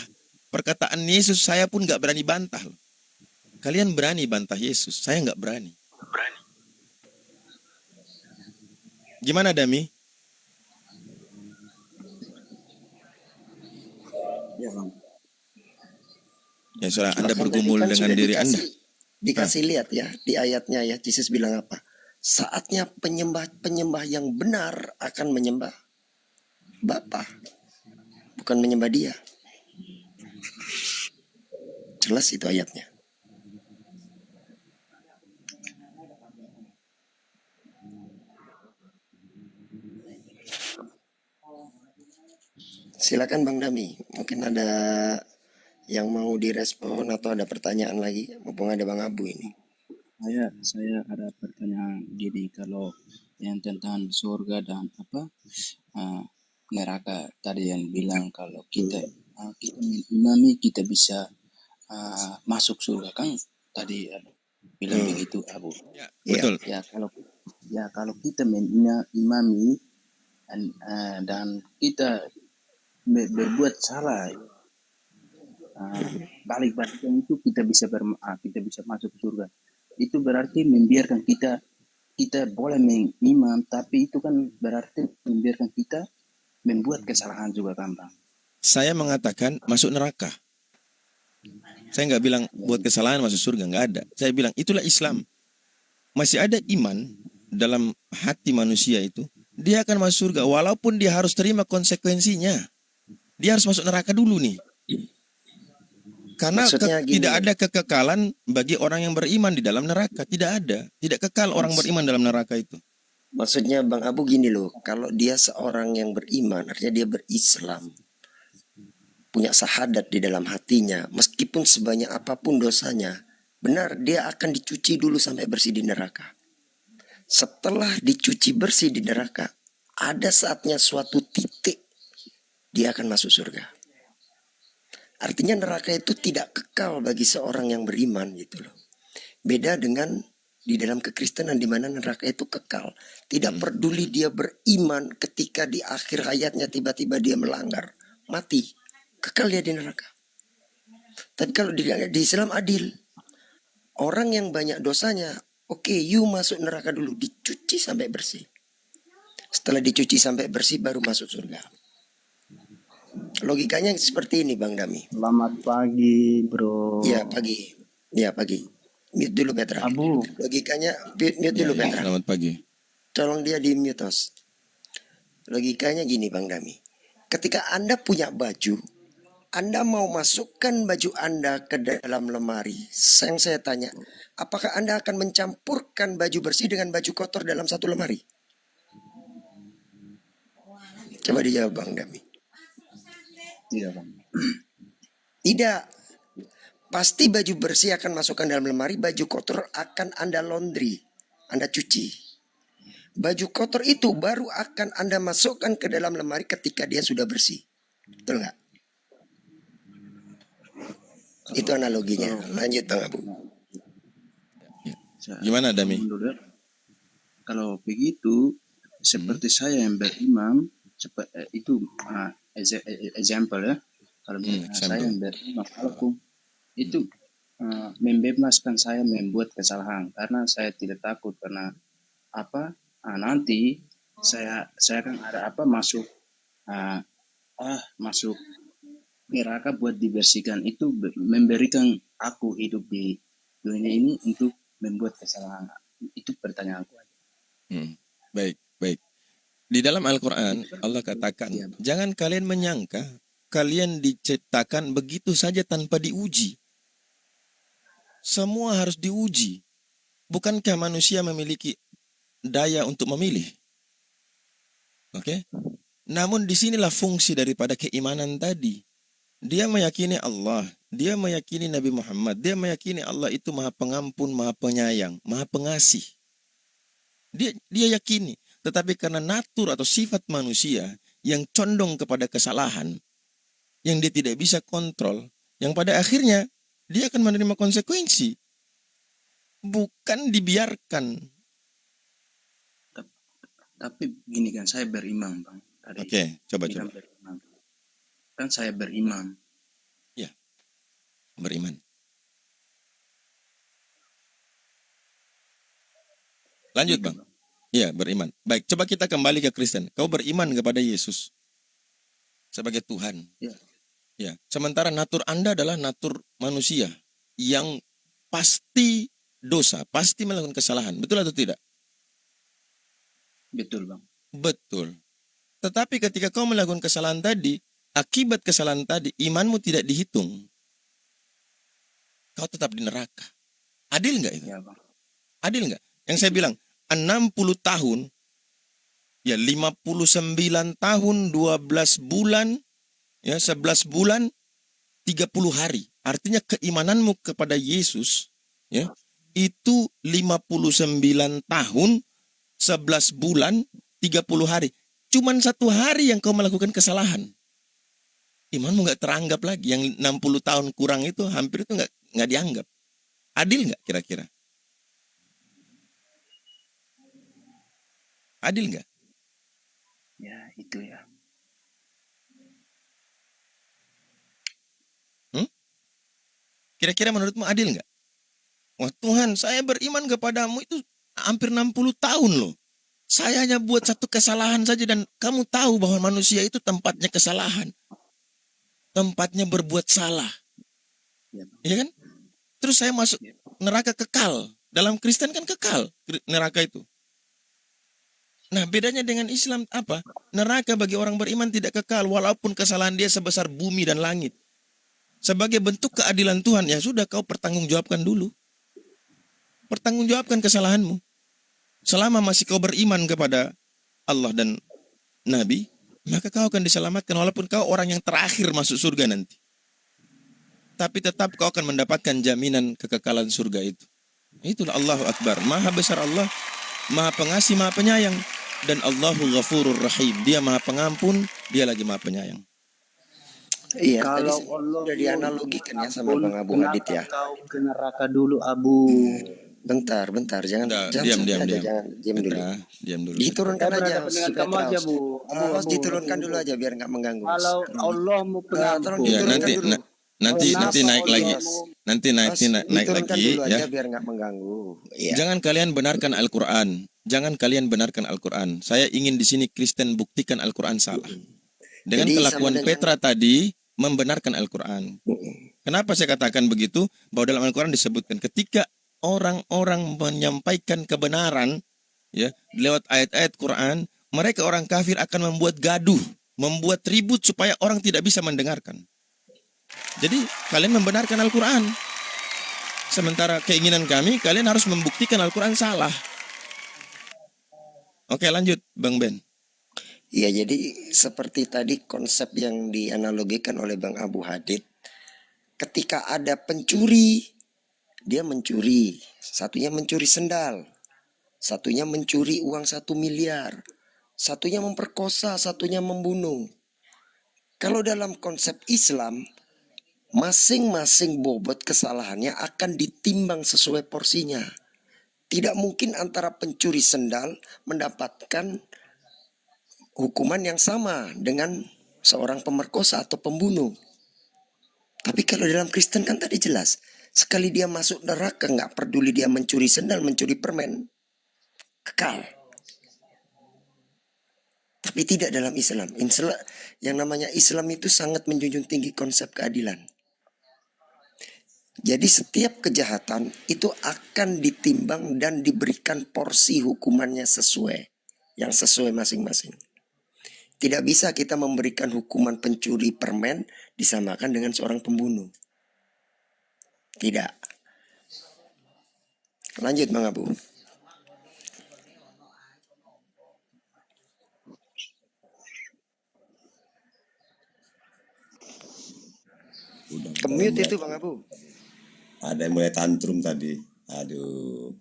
[SPEAKER 1] Perkataan Yesus saya pun gak berani bantah. Kalian berani bantah Yesus, saya gak berani. Gimana Dami?
[SPEAKER 6] Ya, Bang.
[SPEAKER 1] Ya saudara, Anda
[SPEAKER 6] Bahkan
[SPEAKER 1] bergumul
[SPEAKER 6] tadi kan
[SPEAKER 1] dengan
[SPEAKER 6] sudah
[SPEAKER 1] diri Anda.
[SPEAKER 6] Dikasih lihat ya di ayatnya ya, Yesus bilang apa? Saatnya penyembah yang benar akan menyembah Bapa, bukan menyembah dia. Jelas itu ayatnya. Silakan Bang Dami, mungkin ada yang mau direspon atau ada pertanyaan lagi, mumpung ada Bang Abu ini.
[SPEAKER 7] Saya ada pertanyaan gini, kalau yang tentang surga dan neraka tadi yang bilang kalau kita mengimami kita bisa masuk surga, kan tadi bilang begitu Abu.
[SPEAKER 1] Ya, betul.
[SPEAKER 7] Kalau kita mengimami dan kita berbuat salah, balik-balikan itu kita bisa masuk surga. Itu berarti membiarkan kita boleh mengimam, tapi itu kan berarti membiarkan kita membuat kesalahan juga kan Bang.
[SPEAKER 1] Saya mengatakan masuk neraka. Saya nggak bilang buat kesalahan masuk surga, nggak ada. Saya bilang itulah Islam. Masih ada iman dalam hati manusia itu, dia akan masuk surga walaupun dia harus terima konsekuensinya. Dia harus masuk neraka dulu nih. Karena tidak ada kekekalan bagi orang yang beriman di dalam neraka. Tidak ada. Tidak kekal orang beriman dalam neraka itu.
[SPEAKER 6] Maksudnya Bang Abu gini loh, kalau dia seorang yang beriman, artinya dia berislam, punya syahadat di dalam hatinya, meskipun sebanyak apapun dosanya, benar dia akan dicuci dulu sampai bersih di neraka. Setelah dicuci bersih di neraka, ada saatnya suatu titik dia akan masuk surga. Artinya neraka itu tidak kekal bagi seorang yang beriman gitu loh. Beda dengan di dalam kekristenan di mana neraka itu kekal. Tidak peduli dia beriman, ketika di akhir hayatnya tiba-tiba dia melanggar, mati, kekal dia di neraka. Tapi kalau di Islam adil. Orang yang banyak dosanya, oke, you masuk neraka dulu, dicuci sampai bersih. Setelah dicuci sampai bersih baru masuk surga. Logikanya seperti ini Bang Dami.
[SPEAKER 7] Selamat pagi, bro.
[SPEAKER 6] Iya pagi. Iya pagi. Mute dulu Petra.
[SPEAKER 7] Abu,
[SPEAKER 6] Logikanya mute
[SPEAKER 1] Ya,
[SPEAKER 6] dulu
[SPEAKER 1] ya,
[SPEAKER 6] Petra.
[SPEAKER 1] selamat pagi.
[SPEAKER 6] Tolong dia di mute Os. Logikanya gini Bang Dami. Ketika Anda punya baju, Anda mau masukkan baju Anda ke dalam lemari. Yang saya tanya, apakah Anda akan mencampurkan baju bersih dengan baju kotor dalam satu lemari? Coba dijawab Bang Dami.
[SPEAKER 7] iya bang.
[SPEAKER 6] Tidak. Pasti baju bersih akan masukkan dalam lemari, baju kotor akan Anda laundry, Anda cuci. Baju kotor itu baru akan Anda masukkan ke dalam lemari ketika dia sudah bersih. Betul nggak? Itu analoginya. Lanjut Bang Abu.
[SPEAKER 1] Gimana Dami?
[SPEAKER 7] Menurut kalau begitu seperti saya yang berimam itu example ya. Kalau saya yang berimam aku itu membebaskan saya membuat kesalahan karena saya tidak takut karena apa nanti saya kan ada apa masuk masuk neraka buat dibersihkan itu memberikan aku hidup di dunia ini untuk membuat kesalahan. Itu pertanyaan aku.
[SPEAKER 1] Baik, baik. Di dalam Al-Quran Allah katakan, jangan kalian menyangka kalian diciptakan begitu saja tanpa diuji. Semua harus diuji. Bukankah manusia memiliki daya untuk memilih? Oke? Namun disinilah fungsi daripada keimanan tadi. Dia meyakini Allah, dia meyakini Nabi Muhammad, dia meyakini Allah itu Maha Pengampun, Maha Penyayang, Maha Pengasih. Dia yakini, tetapi karena natur atau sifat manusia yang condong kepada kesalahan, yang dia tidak bisa kontrol, yang pada akhirnya dia akan menerima konsekuensi. Bukan dibiarkan.
[SPEAKER 7] Tapi gini kan saya berimam bang.
[SPEAKER 1] Oke, coba.
[SPEAKER 7] Kan saya berimam.
[SPEAKER 1] Ya, beriman. Lanjut bang. Ya, beriman. Baik, coba kita kembali ke Kristen. Kau beriman kepada Yesus sebagai Tuhan.
[SPEAKER 7] Ya.
[SPEAKER 1] Ya, sementara natur Anda adalah natur manusia yang pasti dosa, pasti melakukan kesalahan. Betul atau tidak?
[SPEAKER 7] Betul bang.
[SPEAKER 1] Betul. Tetapi ketika kau melakukan kesalahan tadi, akibat kesalahan tadi, imanmu tidak dihitung. Kau tetap di neraka. Adil nggak itu?
[SPEAKER 7] Ya bang.
[SPEAKER 1] Adil nggak? Yang saya bilang, 60 tahun, ya 59 tahun, 12 bulan, ya 11 bulan, 30 hari. Artinya keimananmu kepada Yesus, ya, itu 59 tahun, 11 bulan, 30 hari. Cuman 1 hari yang kau melakukan kesalahan. Imanmu nggak teranggap lagi. Yang 60 tahun kurang itu hampir itu nggak dianggap. Adil nggak kira-kira? Adil nggak?
[SPEAKER 7] Ya itu ya.
[SPEAKER 1] Kira-kira menurutmu adil nggak? Wah Tuhan, saya beriman kepadamu itu hampir 60 tahun loh. Saya hanya buat 1 kesalahan saja dan kamu tahu bahwa manusia itu tempatnya kesalahan. Tempatnya berbuat salah. Iya kan? Terus saya masuk neraka kekal. Dalam Kristen kan kekal neraka itu. Nah bedanya dengan Islam apa? Neraka bagi orang beriman tidak kekal walaupun kesalahan dia sebesar bumi dan langit. Sebagai bentuk keadilan Tuhan, ya sudah kau pertanggungjawabkan dulu. Pertanggungjawabkan kesalahanmu. Selama masih kau beriman kepada Allah dan Nabi, maka kau akan diselamatkan walaupun kau orang yang terakhir masuk surga nanti. Tapi tetap kau akan mendapatkan jaminan kekekalan surga itu. Itulah Allahu Akbar. Maha besar Allah, Maha Pengasih, Maha Penyayang. Dan Allahu Ghafurur Rahim. Dia Maha Pengampun, dia lagi Maha Penyayang.
[SPEAKER 6] Iya, tadi
[SPEAKER 7] Kalau Allah
[SPEAKER 6] sudah dianalogikan ya sama Bang Abu Adit ya.
[SPEAKER 7] Kau ke neraka dulu Abu.
[SPEAKER 6] Bentar, jangan
[SPEAKER 1] Udah,
[SPEAKER 6] jangan
[SPEAKER 1] diam.
[SPEAKER 6] jangan diam dulu.
[SPEAKER 1] Petra, diam dulu.
[SPEAKER 6] Diturunkan
[SPEAKER 7] Saya
[SPEAKER 6] aja,
[SPEAKER 7] berhadapan dengan
[SPEAKER 6] si
[SPEAKER 7] kamu
[SPEAKER 6] Petra,
[SPEAKER 7] aja
[SPEAKER 6] Os.
[SPEAKER 7] Bu.
[SPEAKER 6] Os diturunkan dulu aja biar nggak mengganggu. Os.
[SPEAKER 7] Kalau Allah mau pengampun.
[SPEAKER 6] tolong
[SPEAKER 1] Ya
[SPEAKER 6] diturunkan
[SPEAKER 1] nanti
[SPEAKER 6] dulu.
[SPEAKER 1] nanti naik lagi. Nanti naik
[SPEAKER 6] Diturunkan
[SPEAKER 1] lagi
[SPEAKER 6] dulu
[SPEAKER 1] ya.
[SPEAKER 6] aja biar nggak mengganggu. Iya.
[SPEAKER 1] Jangan kalian benarkan Al-Quran. Jangan kalian benarkan Al-Quran. Saya ingin di sini Kristen buktikan Al-Quran salah. Dengan
[SPEAKER 6] Jadi sama
[SPEAKER 1] kelakuan
[SPEAKER 6] dengan
[SPEAKER 1] Petra tadi membenarkan Al-Quran. Kenapa saya katakan begitu? Bahwa dalam Al-Quran disebutkan ketika orang-orang menyampaikan kebenaran ya lewat ayat-ayat Quran, mereka orang kafir akan membuat gaduh, membuat ribut supaya orang tidak bisa mendengarkan. Jadi kalian membenarkan Al-Quran. Sementara keinginan kami, kalian harus membuktikan Al-Quran salah. Oke, lanjut Bang Ben.
[SPEAKER 6] ya jadi seperti tadi konsep yang dianalogikan oleh Bang Abu Hadid. Ketika ada pencuri, dia mencuri. Satunya mencuri sendal. Satunya mencuri uang 1 miliar. Satunya memperkosa, satunya membunuh. Kalau dalam konsep Islam, masing-masing bobot kesalahannya akan ditimbang sesuai porsinya. Tidak mungkin antara pencuri sendal mendapatkan hukuman yang sama dengan seorang pemerkosa atau pembunuh. Tapi kalau dalam Kristen kan tadi jelas, sekali dia masuk neraka nggak peduli dia mencuri sendal, mencuri permen, kekal. Tapi tidak dalam Islam. Yang namanya Islam itu sangat menjunjung tinggi konsep keadilan. Jadi setiap kejahatan itu akan ditimbang dan diberikan porsi hukumannya yang sesuai masing-masing. Tidak bisa kita memberikan hukuman pencuri permen disamakan dengan seorang pembunuh. Tidak. Lanjut Bang Abu.
[SPEAKER 5] Udah
[SPEAKER 6] Kemute
[SPEAKER 5] mulai,
[SPEAKER 6] itu Bang Abu.
[SPEAKER 5] ada yang mulai tantrum tadi. Aduh.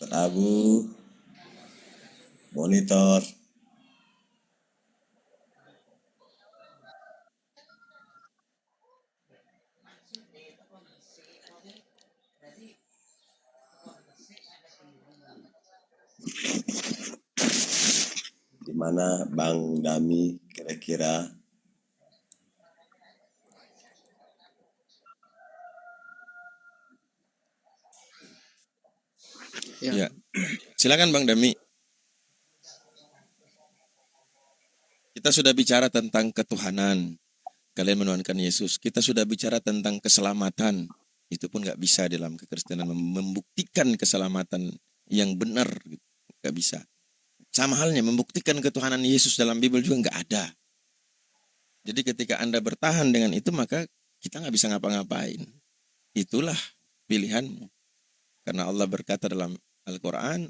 [SPEAKER 5] Ustaz Abu, monitor. Di mana Bang Dami kira-kira
[SPEAKER 1] Ya. Silakan Bang Dami. Kita sudah bicara tentang ketuhanan. Kalian menuhankan Yesus. Kita sudah bicara tentang keselamatan. Itu pun nggak bisa dalam kekristenan membuktikan keselamatan yang benar. Nggak bisa. Sama halnya membuktikan ketuhanan Yesus dalam Bible juga nggak ada. Jadi ketika Anda bertahan dengan itu maka kita nggak bisa ngapa-ngapain. Itulah pilihanmu. Karena Allah berkata dalam Al-Quran,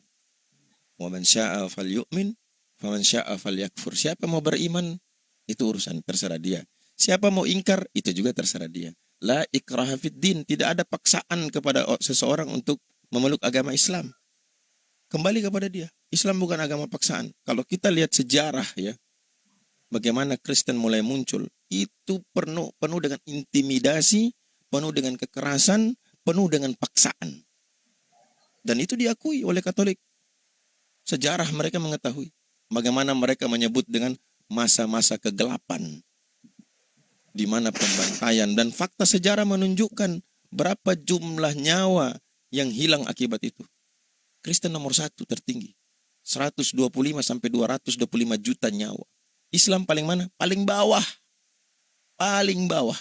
[SPEAKER 1] "Wa man syaa'a falyu'min, wa man syaa'a falyakfur." Siapa mau beriman, itu urusan terserah dia. Siapa mau ingkar, itu juga terserah dia. La ikraha fid din, tidak ada paksaan kepada seseorang untuk memeluk agama Islam. Kembali kepada dia. Islam bukan agama paksaan. Kalau kita lihat sejarah ya, bagaimana Kristen mulai muncul, itu penuh dengan intimidasi, penuh dengan kekerasan, penuh dengan paksaan. Dan itu diakui oleh Katolik. Sejarah mereka mengetahui bagaimana mereka menyebut dengan masa-masa kegelapan, di mana pembantaian, dan fakta sejarah menunjukkan berapa jumlah nyawa yang hilang akibat itu. Kristen nomor 1 tertinggi, 125 sampai 225 juta nyawa. Islam paling mana? Paling bawah. Paling bawah.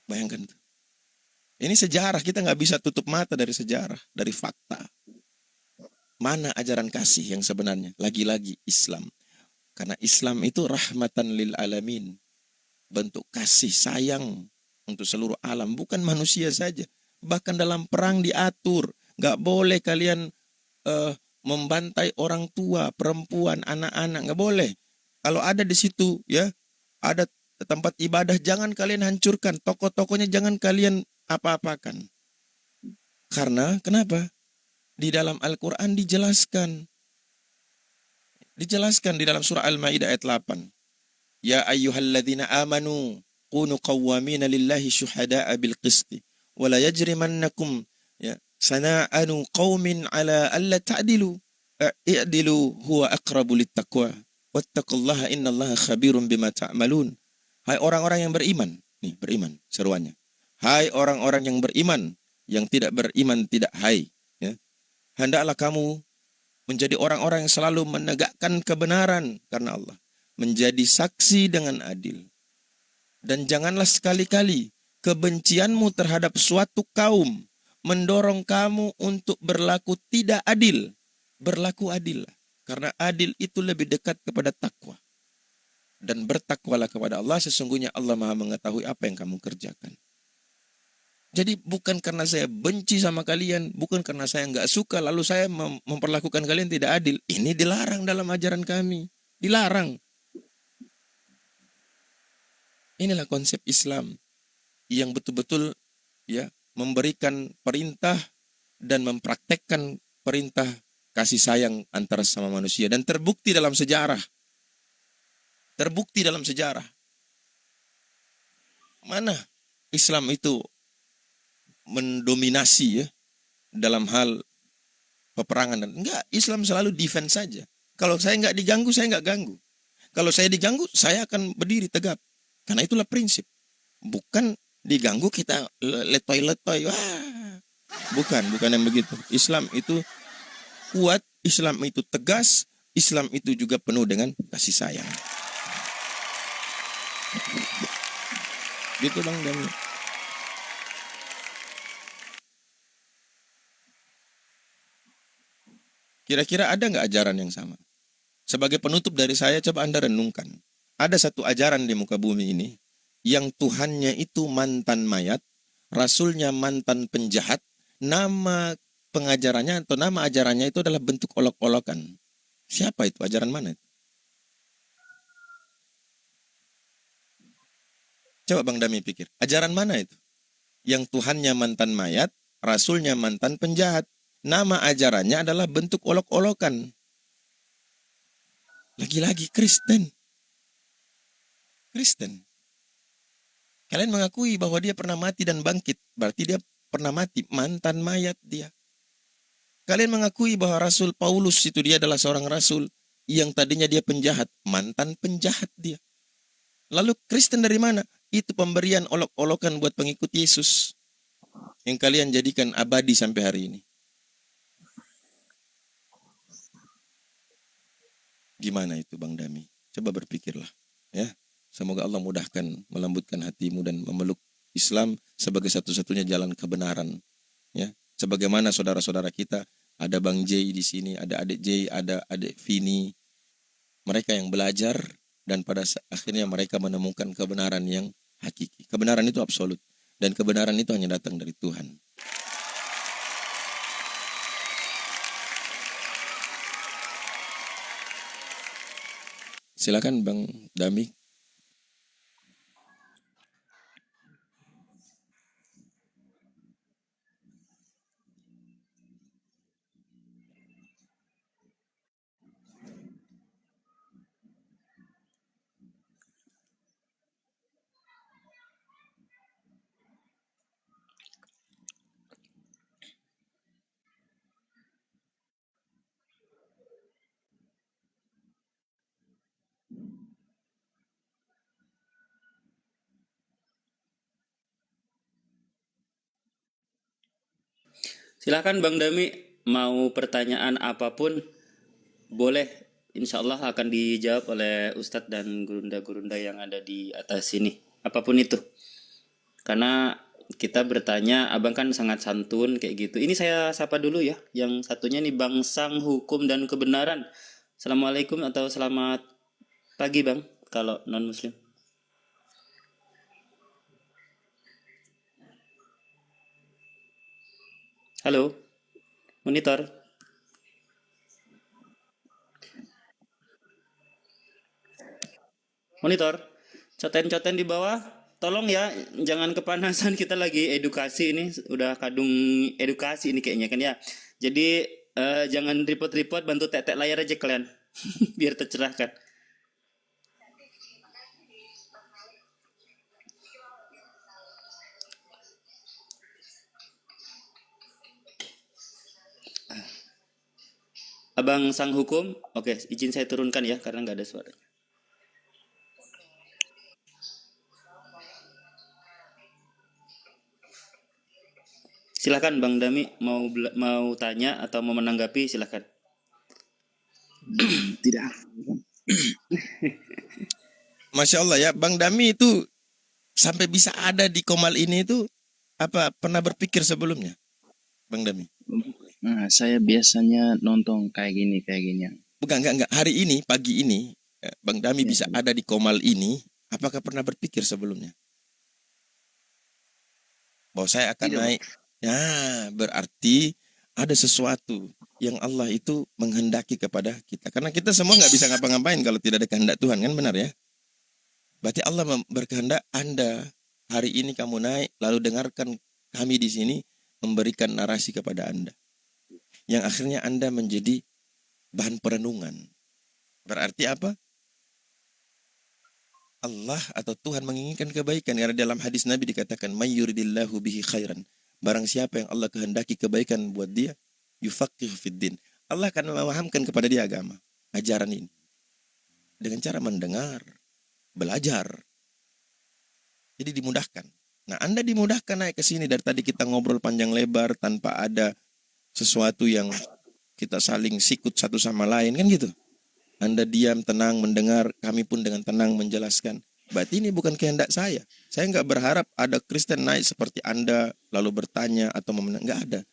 [SPEAKER 1] Bayangkan itu. Ini sejarah, kita nggak bisa tutup mata dari sejarah, dari fakta. Mana ajaran kasih yang sebenarnya? Lagi-lagi Islam. Karena Islam itu rahmatan lil alamin. Bentuk kasih sayang untuk seluruh alam, bukan manusia saja. Bahkan dalam perang diatur, nggak boleh kalian membantai orang tua, perempuan, anak-anak, nggak boleh. Kalau ada di situ ya, ada tempat ibadah, jangan kalian hancurkan. Toko-tokonya jangan kalian apa-apakan. Karena kenapa? Di dalam Al-Quran dijelaskan di dalam surah Al-Maidah ayat 8. Ya ayyuhalladzina amanu kunu qawwamina lillahi syuhada'a bil qisti wa la yajrimannakum ya sana'anu qaumin ala alla ta'dilu i'dilu huwa aqrabu littaqwa wattaqullaha innallaha khabirum bima ta'malun. Hai orang-orang yang beriman, Nih, beriman seruannya. Hai orang-orang yang beriman, yang tidak beriman tidak hai. Ya. Hendaklah kamu menjadi orang-orang yang selalu menegakkan kebenaran karena Allah. Menjadi saksi dengan adil. Dan janganlah sekali-kali kebencianmu terhadap suatu kaum mendorong kamu untuk berlaku tidak adil. Berlaku adil. Karena adil itu lebih dekat kepada takwa. Dan bertakwalah kepada Allah, sesungguhnya Allah Maha mengetahui apa yang kamu kerjakan. Jadi bukan karena saya benci sama kalian, bukan karena saya nggak suka, lalu saya memperlakukan kalian tidak adil. Ini dilarang dalam ajaran kami. Dilarang. Inilah konsep Islam yang betul-betul ya memberikan perintah dan mempraktekkan perintah kasih sayang antara sama manusia. Dan terbukti dalam sejarah. Terbukti dalam sejarah. Mana Islam itu mendominasi ya dalam hal peperangan. Enggak, Islam selalu defense saja. Kalau saya nggak diganggu, saya nggak ganggu. Kalau saya diganggu, saya akan berdiri tegap. Karena itulah prinsip. Bukan diganggu kita letoy-letoy. Wah. Bukan yang begitu. Islam itu kuat, Islam itu tegas, Islam itu juga penuh dengan kasih sayang. Gitu Bang Dami. Kira-kira ada nggak ajaran yang sama? Sebagai penutup dari saya, coba Anda renungkan. Ada satu ajaran di muka bumi ini yang Tuhannya itu mantan mayat, Rasulnya mantan penjahat, nama pengajarannya atau nama ajarannya itu adalah bentuk olok-olokan. Siapa itu? Ajaran mana itu? Coba Bang Dami pikir, ajaran mana itu? Yang Tuhannya mantan mayat, Rasulnya mantan penjahat. Nama ajarannya adalah bentuk olok-olokan. Lagi-lagi Kristen. Kristen. Kalian mengakui bahwa dia pernah mati dan bangkit. Berarti dia pernah mati, mantan mayat dia. Kalian mengakui bahwa Rasul Paulus itu dia adalah seorang rasul yang tadinya dia penjahat, mantan penjahat dia. Lalu Kristen dari mana? Itu pemberian olok-olokan buat pengikut Yesus yang kalian jadikan abadi sampai hari ini. Gimana itu Bang Dami? Coba berpikirlah. Ya, semoga Allah mudahkan, melembutkan hatimu dan memeluk Islam sebagai satu-satunya jalan kebenaran. Ya, sebagaimana saudara-saudara kita, ada Bang J di sini, ada adik J, ada adik Vini. Mereka yang belajar dan pada akhirnya mereka menemukan kebenaran yang hakiki. Kebenaran itu absolut. Dan kebenaran itu hanya datang dari Tuhan. Silakan Bang Dami.
[SPEAKER 3] Silakan Bang Dami, mau pertanyaan apapun boleh, insya Allah akan dijawab oleh Ustadz dan gurunda-gurunda yang ada di atas sini. Apapun itu. Karena kita bertanya, abang kan sangat santun kayak gitu. Ini saya sapa dulu ya. Yang satunya nih Bang Sang Hukum dan Kebenaran. Assalamualaikum atau selamat pagi Bang, kalau non-muslim. Halo, monitor. Monitor, coten-coten di bawah, tolong ya, jangan kepanasan, kita lagi edukasi ini, udah kadung edukasi ini kayaknya kan ya. Jadi jangan repot-repot, bantu tek-tek layar aja kalian, biar tercerahkan. Abang Sang Hukum, oke, izin saya turunkan ya, karena nggak ada suaranya. Silakan Bang Dami mau tanya atau mau menanggapi, silakan.
[SPEAKER 7] Tidak.
[SPEAKER 1] Masya Allah ya, Bang Dami itu sampai bisa ada di Komal ini itu apa pernah berpikir sebelumnya, Bang Dami?
[SPEAKER 7] Nah, saya biasanya nonton kayak gini.
[SPEAKER 1] Enggak. Hari ini, pagi ini, Bang Dami
[SPEAKER 7] Ya,
[SPEAKER 1] bisa ada di Komal ini. Apakah pernah berpikir sebelumnya bahwa saya akan
[SPEAKER 7] Tidak,
[SPEAKER 1] naik? Ya, berarti ada sesuatu yang Allah itu menghendaki kepada kita. Karena kita semua nggak bisa ngapa-ngapain kalau tidak ada kehendak Tuhan, kan benar ya? Berarti Allah berkehendak Anda hari ini kamu naik, lalu dengarkan kami di sini memberikan narasi kepada Anda. Yang akhirnya Anda menjadi bahan perenungan. Berarti apa? Allah atau Tuhan menginginkan kebaikan. Karena dalam hadis Nabi dikatakan, "Mayyuridillahu bihi khairan." Barang siapa yang Allah kehendaki kebaikan buat dia, yufaqihu fiddin. Allah akan memahamkan kepada dia agama, ajaran ini. Dengan cara mendengar, belajar. Jadi dimudahkan. Nah, Anda dimudahkan naik ke sini. Dari tadi kita ngobrol panjang lebar tanpa ada sesuatu yang kita saling sikut satu sama lain, kan gitu. Anda diam, tenang, mendengar, kami pun dengan tenang menjelaskan. Berarti ini bukan kehendak saya. Saya nggak berharap ada Kristen naik seperti Anda, lalu bertanya atau nggak ada.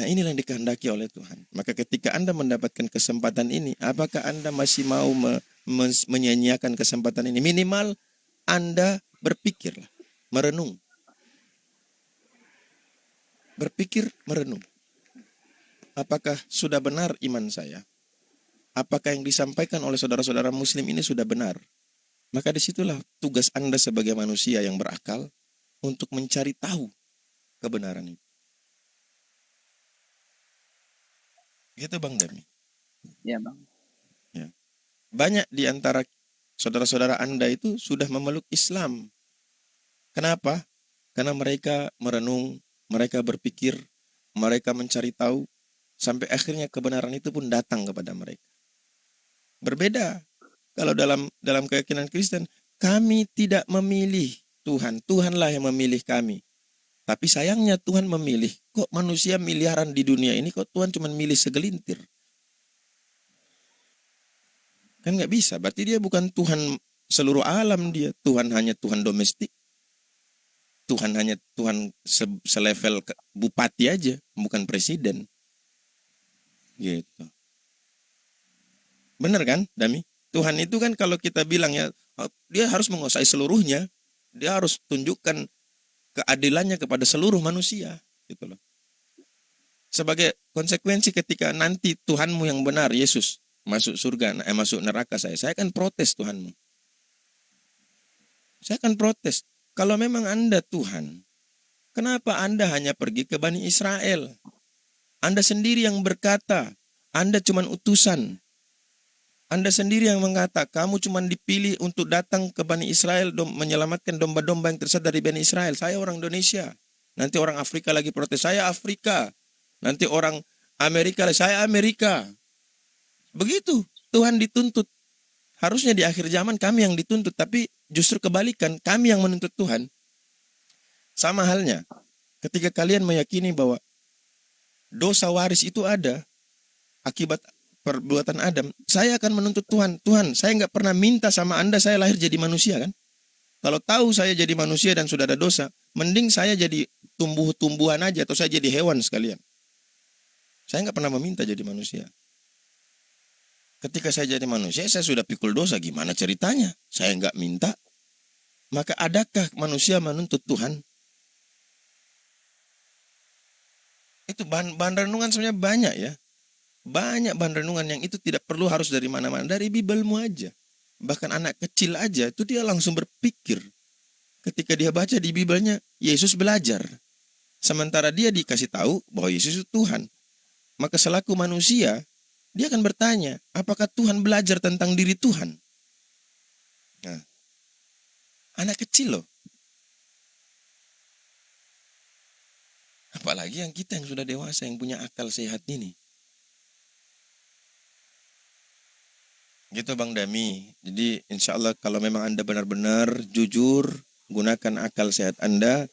[SPEAKER 1] Nah, inilah yang dikehendaki oleh Tuhan. Maka ketika Anda mendapatkan kesempatan ini, apakah Anda masih mau menyanyiakan kesempatan ini? Minimal Anda berpikirlah, merenung. Berpikir, merenung. Apakah sudah benar iman saya? Apakah yang disampaikan oleh saudara-saudara muslim ini sudah benar? Maka disitulah tugas Anda sebagai manusia yang berakal untuk mencari tahu kebenaran itu. Gitu Bang Dami.
[SPEAKER 7] Ya, Bang.
[SPEAKER 1] Ya. Banyak di antara saudara-saudara Anda itu sudah memeluk Islam. Kenapa? Karena mereka merenung, mereka berpikir, mereka mencari tahu, sampai akhirnya kebenaran itu pun datang kepada mereka. Berbeda kalau dalam keyakinan Kristen, kami tidak memilih Tuhan, Tuhanlah yang memilih kami. Tapi sayangnya Tuhan memilih. Kok manusia miliaran di dunia ini, kok Tuhan cuma milih segelintir? Kan nggak bisa, berarti dia bukan Tuhan seluruh alam dia. Tuhan hanya Tuhan domestik. Tuhan hanya Tuhan selevel bupati aja, bukan presiden. Gitu. Benar kan, Dami? Tuhan itu kan kalau kita bilang ya, dia harus menguasai seluruhnya. Dia harus tunjukkan keadilannya kepada seluruh manusia. Gitu loh. Sebagai konsekuensi ketika nanti Tuhanmu yang benar, Yesus, masuk surga, masuk neraka saya akan protes Tuhanmu. Saya akan protes. Kalau memang Anda Tuhan, kenapa Anda hanya pergi ke Bani Israel? Anda sendiri yang berkata, Anda cuma utusan. Anda sendiri yang mengata, kamu cuma dipilih untuk datang ke Bani Israel, menyelamatkan domba-domba yang tersesat dari Bani Israel. Saya orang Indonesia. Nanti orang Afrika lagi protes, saya Afrika. Nanti orang Amerika, saya Amerika. Begitu, Tuhan dituntut. Harusnya di akhir zaman kami yang dituntut, tapi justru kebalikan, kami yang menuntut Tuhan. Sama halnya, ketika kalian meyakini bahwa dosa waris itu ada, akibat perbuatan Adam, saya akan menuntut Tuhan. Tuhan, saya nggak pernah minta sama Anda saya lahir jadi manusia kan? Kalau tahu saya jadi manusia dan sudah ada dosa, mending saya jadi tumbuh-tumbuhan aja atau saya jadi hewan sekalian. Saya nggak pernah meminta jadi manusia. Ketika saya jadi manusia, saya sudah pikul dosa. Gimana ceritanya? Saya nggak minta. Maka adakah manusia menuntut Tuhan? Itu bahan renungan sebenarnya banyak ya. Banyak bahan renungan yang itu tidak perlu harus dari mana-mana. Dari Bibelmu aja. Bahkan anak kecil aja itu dia langsung berpikir. Ketika dia baca di Bibelnya, Yesus belajar. Sementara dia dikasih tahu bahwa Yesus itu Tuhan. Maka selaku manusia, dia akan bertanya, apakah Tuhan belajar tentang diri Tuhan? Nah, anak kecil loh. Apalagi yang kita yang sudah dewasa, yang punya akal sehat ini. Gitu Bang Dami. Jadi insya Allah kalau memang Anda benar-benar jujur, gunakan akal sehat Anda,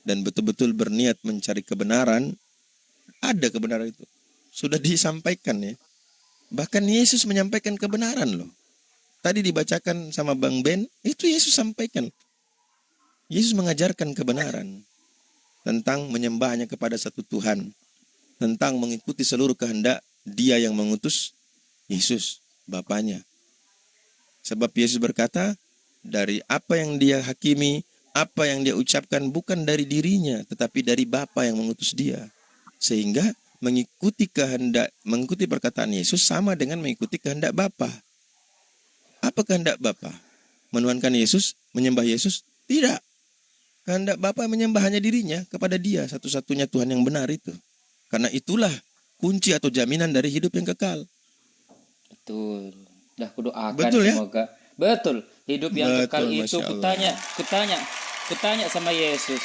[SPEAKER 1] dan betul-betul berniat mencari kebenaran, ada kebenaran itu. Sudah disampaikan ya. Bahkan Yesus menyampaikan kebenaran loh. Tadi dibacakan sama Bang Ben, itu Yesus sampaikan. Yesus mengajarkan kebenaran tentang menyembahnya kepada satu Tuhan, tentang mengikuti seluruh kehendak Dia yang mengutus Yesus, Bapanya. Sebab Yesus berkata, dari apa yang Dia hakimi, apa yang Dia ucapkan bukan dari dirinya, tetapi dari Bapa yang mengutus Dia. Sehingga mengikuti perkataan Yesus sama dengan mengikuti kehendak Bapa. Apa kehendak Bapa? Menuhankan Yesus, menyembah Yesus? Tidak. Kehendak Bapa menyembah hanya dirinya kepada Dia, satu-satunya Tuhan yang benar itu. Karena itulah kunci atau jaminan dari hidup yang kekal.
[SPEAKER 3] Betul. Dah kudoakan
[SPEAKER 1] Betul ya?
[SPEAKER 3] semoga. Betul. Hidup yang kekal
[SPEAKER 1] Betul,
[SPEAKER 3] itu
[SPEAKER 1] Masya Allah.
[SPEAKER 3] kutanya sama Yesus.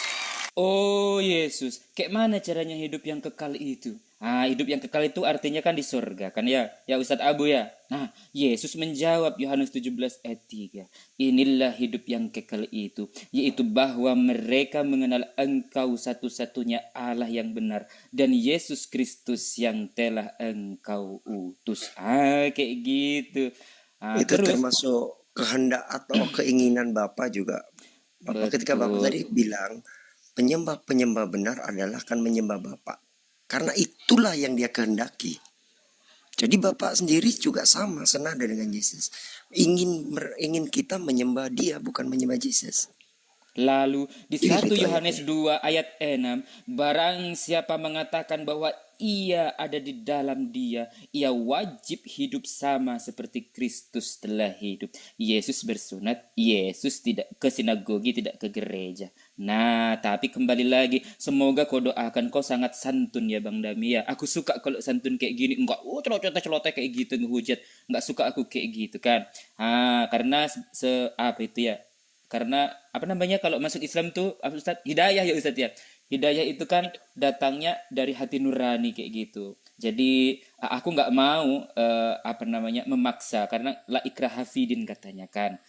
[SPEAKER 3] Oh Yesus, kayak mana caranya hidup yang kekal itu? Hidup yang kekal itu artinya kan di surga kan ya? Ya Ustadz Abu ya. Nah, Yesus menjawab Yohanes 17 ayat 3. Inilah hidup yang kekal itu, yaitu bahwa mereka mengenal Engkau satu-satunya Allah yang benar dan Yesus Kristus yang telah Engkau utus. Kayak gitu.
[SPEAKER 6] Itu
[SPEAKER 3] Terus
[SPEAKER 6] termasuk kehendak atau keinginan Bapak juga. Bapak ketika Bapak
[SPEAKER 3] betul.
[SPEAKER 6] tadi bilang penyembah benar adalah akan menyembah Bapak. Karena itulah yang Dia kehendaki. Jadi Bapak sendiri juga sama, senada dengan Yesus. Ingin kita menyembah Dia, bukan menyembah Yesus.
[SPEAKER 3] Lalu di
[SPEAKER 6] Itu
[SPEAKER 3] 1 Yohanes
[SPEAKER 6] ayatnya.
[SPEAKER 3] 2 ayat 6, barang siapa mengatakan bahwa ia ada di dalam Dia, ia wajib hidup sama seperti Kristus telah hidup. Yesus bersunat, Yesus tidak ke sinagogi, tidak ke gereja. Nah, tapi kembali lagi, semoga kau doakan, kau sangat santun ya Bang Dami ya. Aku suka kalau santun kayak gini, enggak celoteh kayak gitu ngehujat. Enggak suka aku kayak gitu kan. Karena apa itu ya? Karena apa namanya kalau masuk Islam tuh Ustaz, hidayah ya Ustaz ya. Hidayah itu kan datangnya dari hati nurani kayak gitu. Jadi aku nggak mau apa namanya memaksa karena la ikraha fidin katanya kan.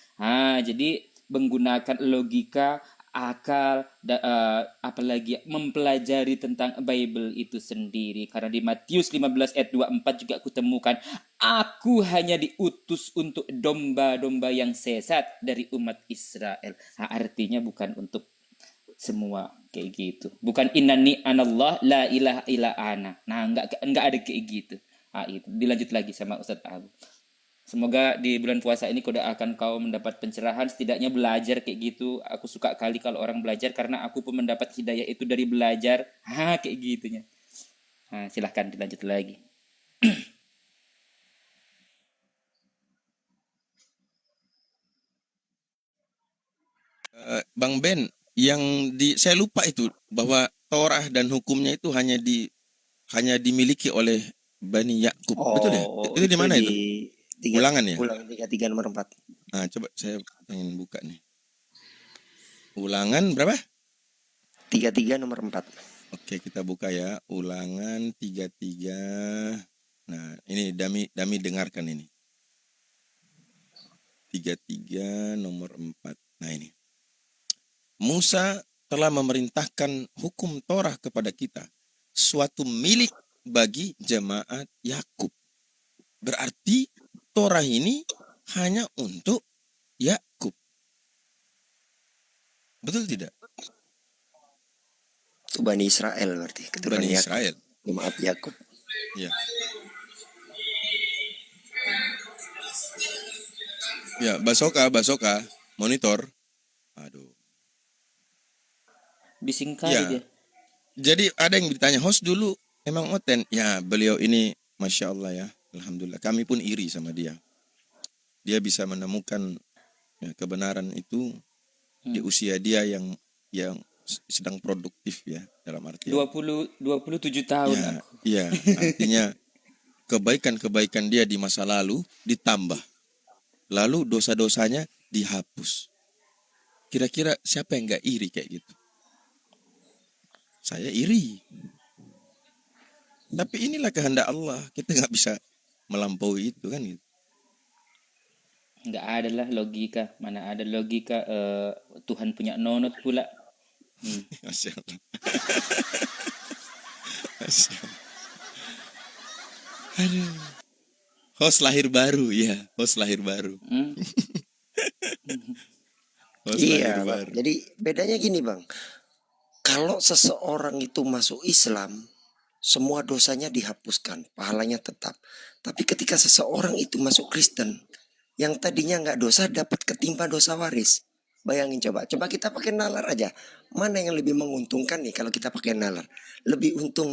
[SPEAKER 3] Jadi menggunakan logika, akal, apalagi mempelajari tentang Bible itu sendiri. Karena di Matius 15 ayat 24 juga aku temukan, aku hanya diutus untuk domba-domba yang sesat dari umat Israel. Artinya bukan untuk semua kayak gitu. Bukan innani anallah la ilaha illa ana. Nah, enggak ada kayak gitu. Itu dilanjut lagi sama Ustadz Abu. Semoga di bulan puasa ini kau mendapat pencerahan, setidaknya belajar kayak gitu. Aku suka kali kalau orang belajar karena aku pun mendapat hidayah itu dari belajar. Kayak gitunya. Silahkan dilanjut lagi.
[SPEAKER 1] Bang Ben, saya lupa itu bahwa Torah dan hukumnya itu hanya dimiliki oleh Bani Yakub. Betul ya? Itu di mana itu? Ulangan ya?
[SPEAKER 6] Ulangan 33 nomor 4.
[SPEAKER 1] Nah, coba saya pengen buka nih. Ulangan berapa?
[SPEAKER 6] 33 nomor 4.
[SPEAKER 1] Oke, kita buka ya. Ulangan 33. Nah, ini Dami dengarkan ini. 33 nomor 4. Nah, ini. Musa telah memerintahkan hukum Torah kepada kita, suatu milik bagi jemaat Yakub. Berarti Torah ini hanya untuk Yakub. Betul tidak?
[SPEAKER 6] Itu Bani Israel berarti. Keturunan
[SPEAKER 1] Bani
[SPEAKER 6] Yakub.
[SPEAKER 1] Israel.
[SPEAKER 6] Jemaat Yakub.
[SPEAKER 1] Ya. Ya, Basoka, monitor. Aduh.
[SPEAKER 3] Bising kali
[SPEAKER 1] Ya.
[SPEAKER 3] dia.
[SPEAKER 1] Jadi ada yang ditanya, host dulu emang Oten? Ya, beliau ini Masya Allah ya. Alhamdulillah. Kami pun iri sama dia. Dia bisa menemukan kebenaran itu di usia dia yang sedang produktif ya, dalam arti
[SPEAKER 3] 27 tahun
[SPEAKER 1] ya,
[SPEAKER 3] aku.
[SPEAKER 1] ya, artinya kebaikan-kebaikan dia di masa lalu ditambah. Lalu dosa-dosanya dihapus. Kira-kira siapa yang gak iri kayak gitu? Saya iri. Tapi inilah kehendak Allah. Kita gak bisa melampaui itu kan gitu.
[SPEAKER 3] Nggak ada lah logika. Mana ada logika Tuhan punya nonot pula.
[SPEAKER 1] Masya Allah. Masya Allah. Aduh. Host lahir baru, ya. Host lahir baru.
[SPEAKER 3] Hmm?
[SPEAKER 1] Host
[SPEAKER 6] Iya,
[SPEAKER 1] lahir
[SPEAKER 6] Bang.
[SPEAKER 1] baru.
[SPEAKER 6] Jadi bedanya gini, Bang. Kalau seseorang itu masuk Islam, semua dosanya dihapuskan, pahalanya tetap. Tapi ketika seseorang itu masuk Kristen, yang tadinya nggak dosa dapat ketimpa dosa waris. Bayangin coba kita pakai nalar aja. Mana yang lebih menguntungkan nih kalau kita pakai nalar? Lebih untung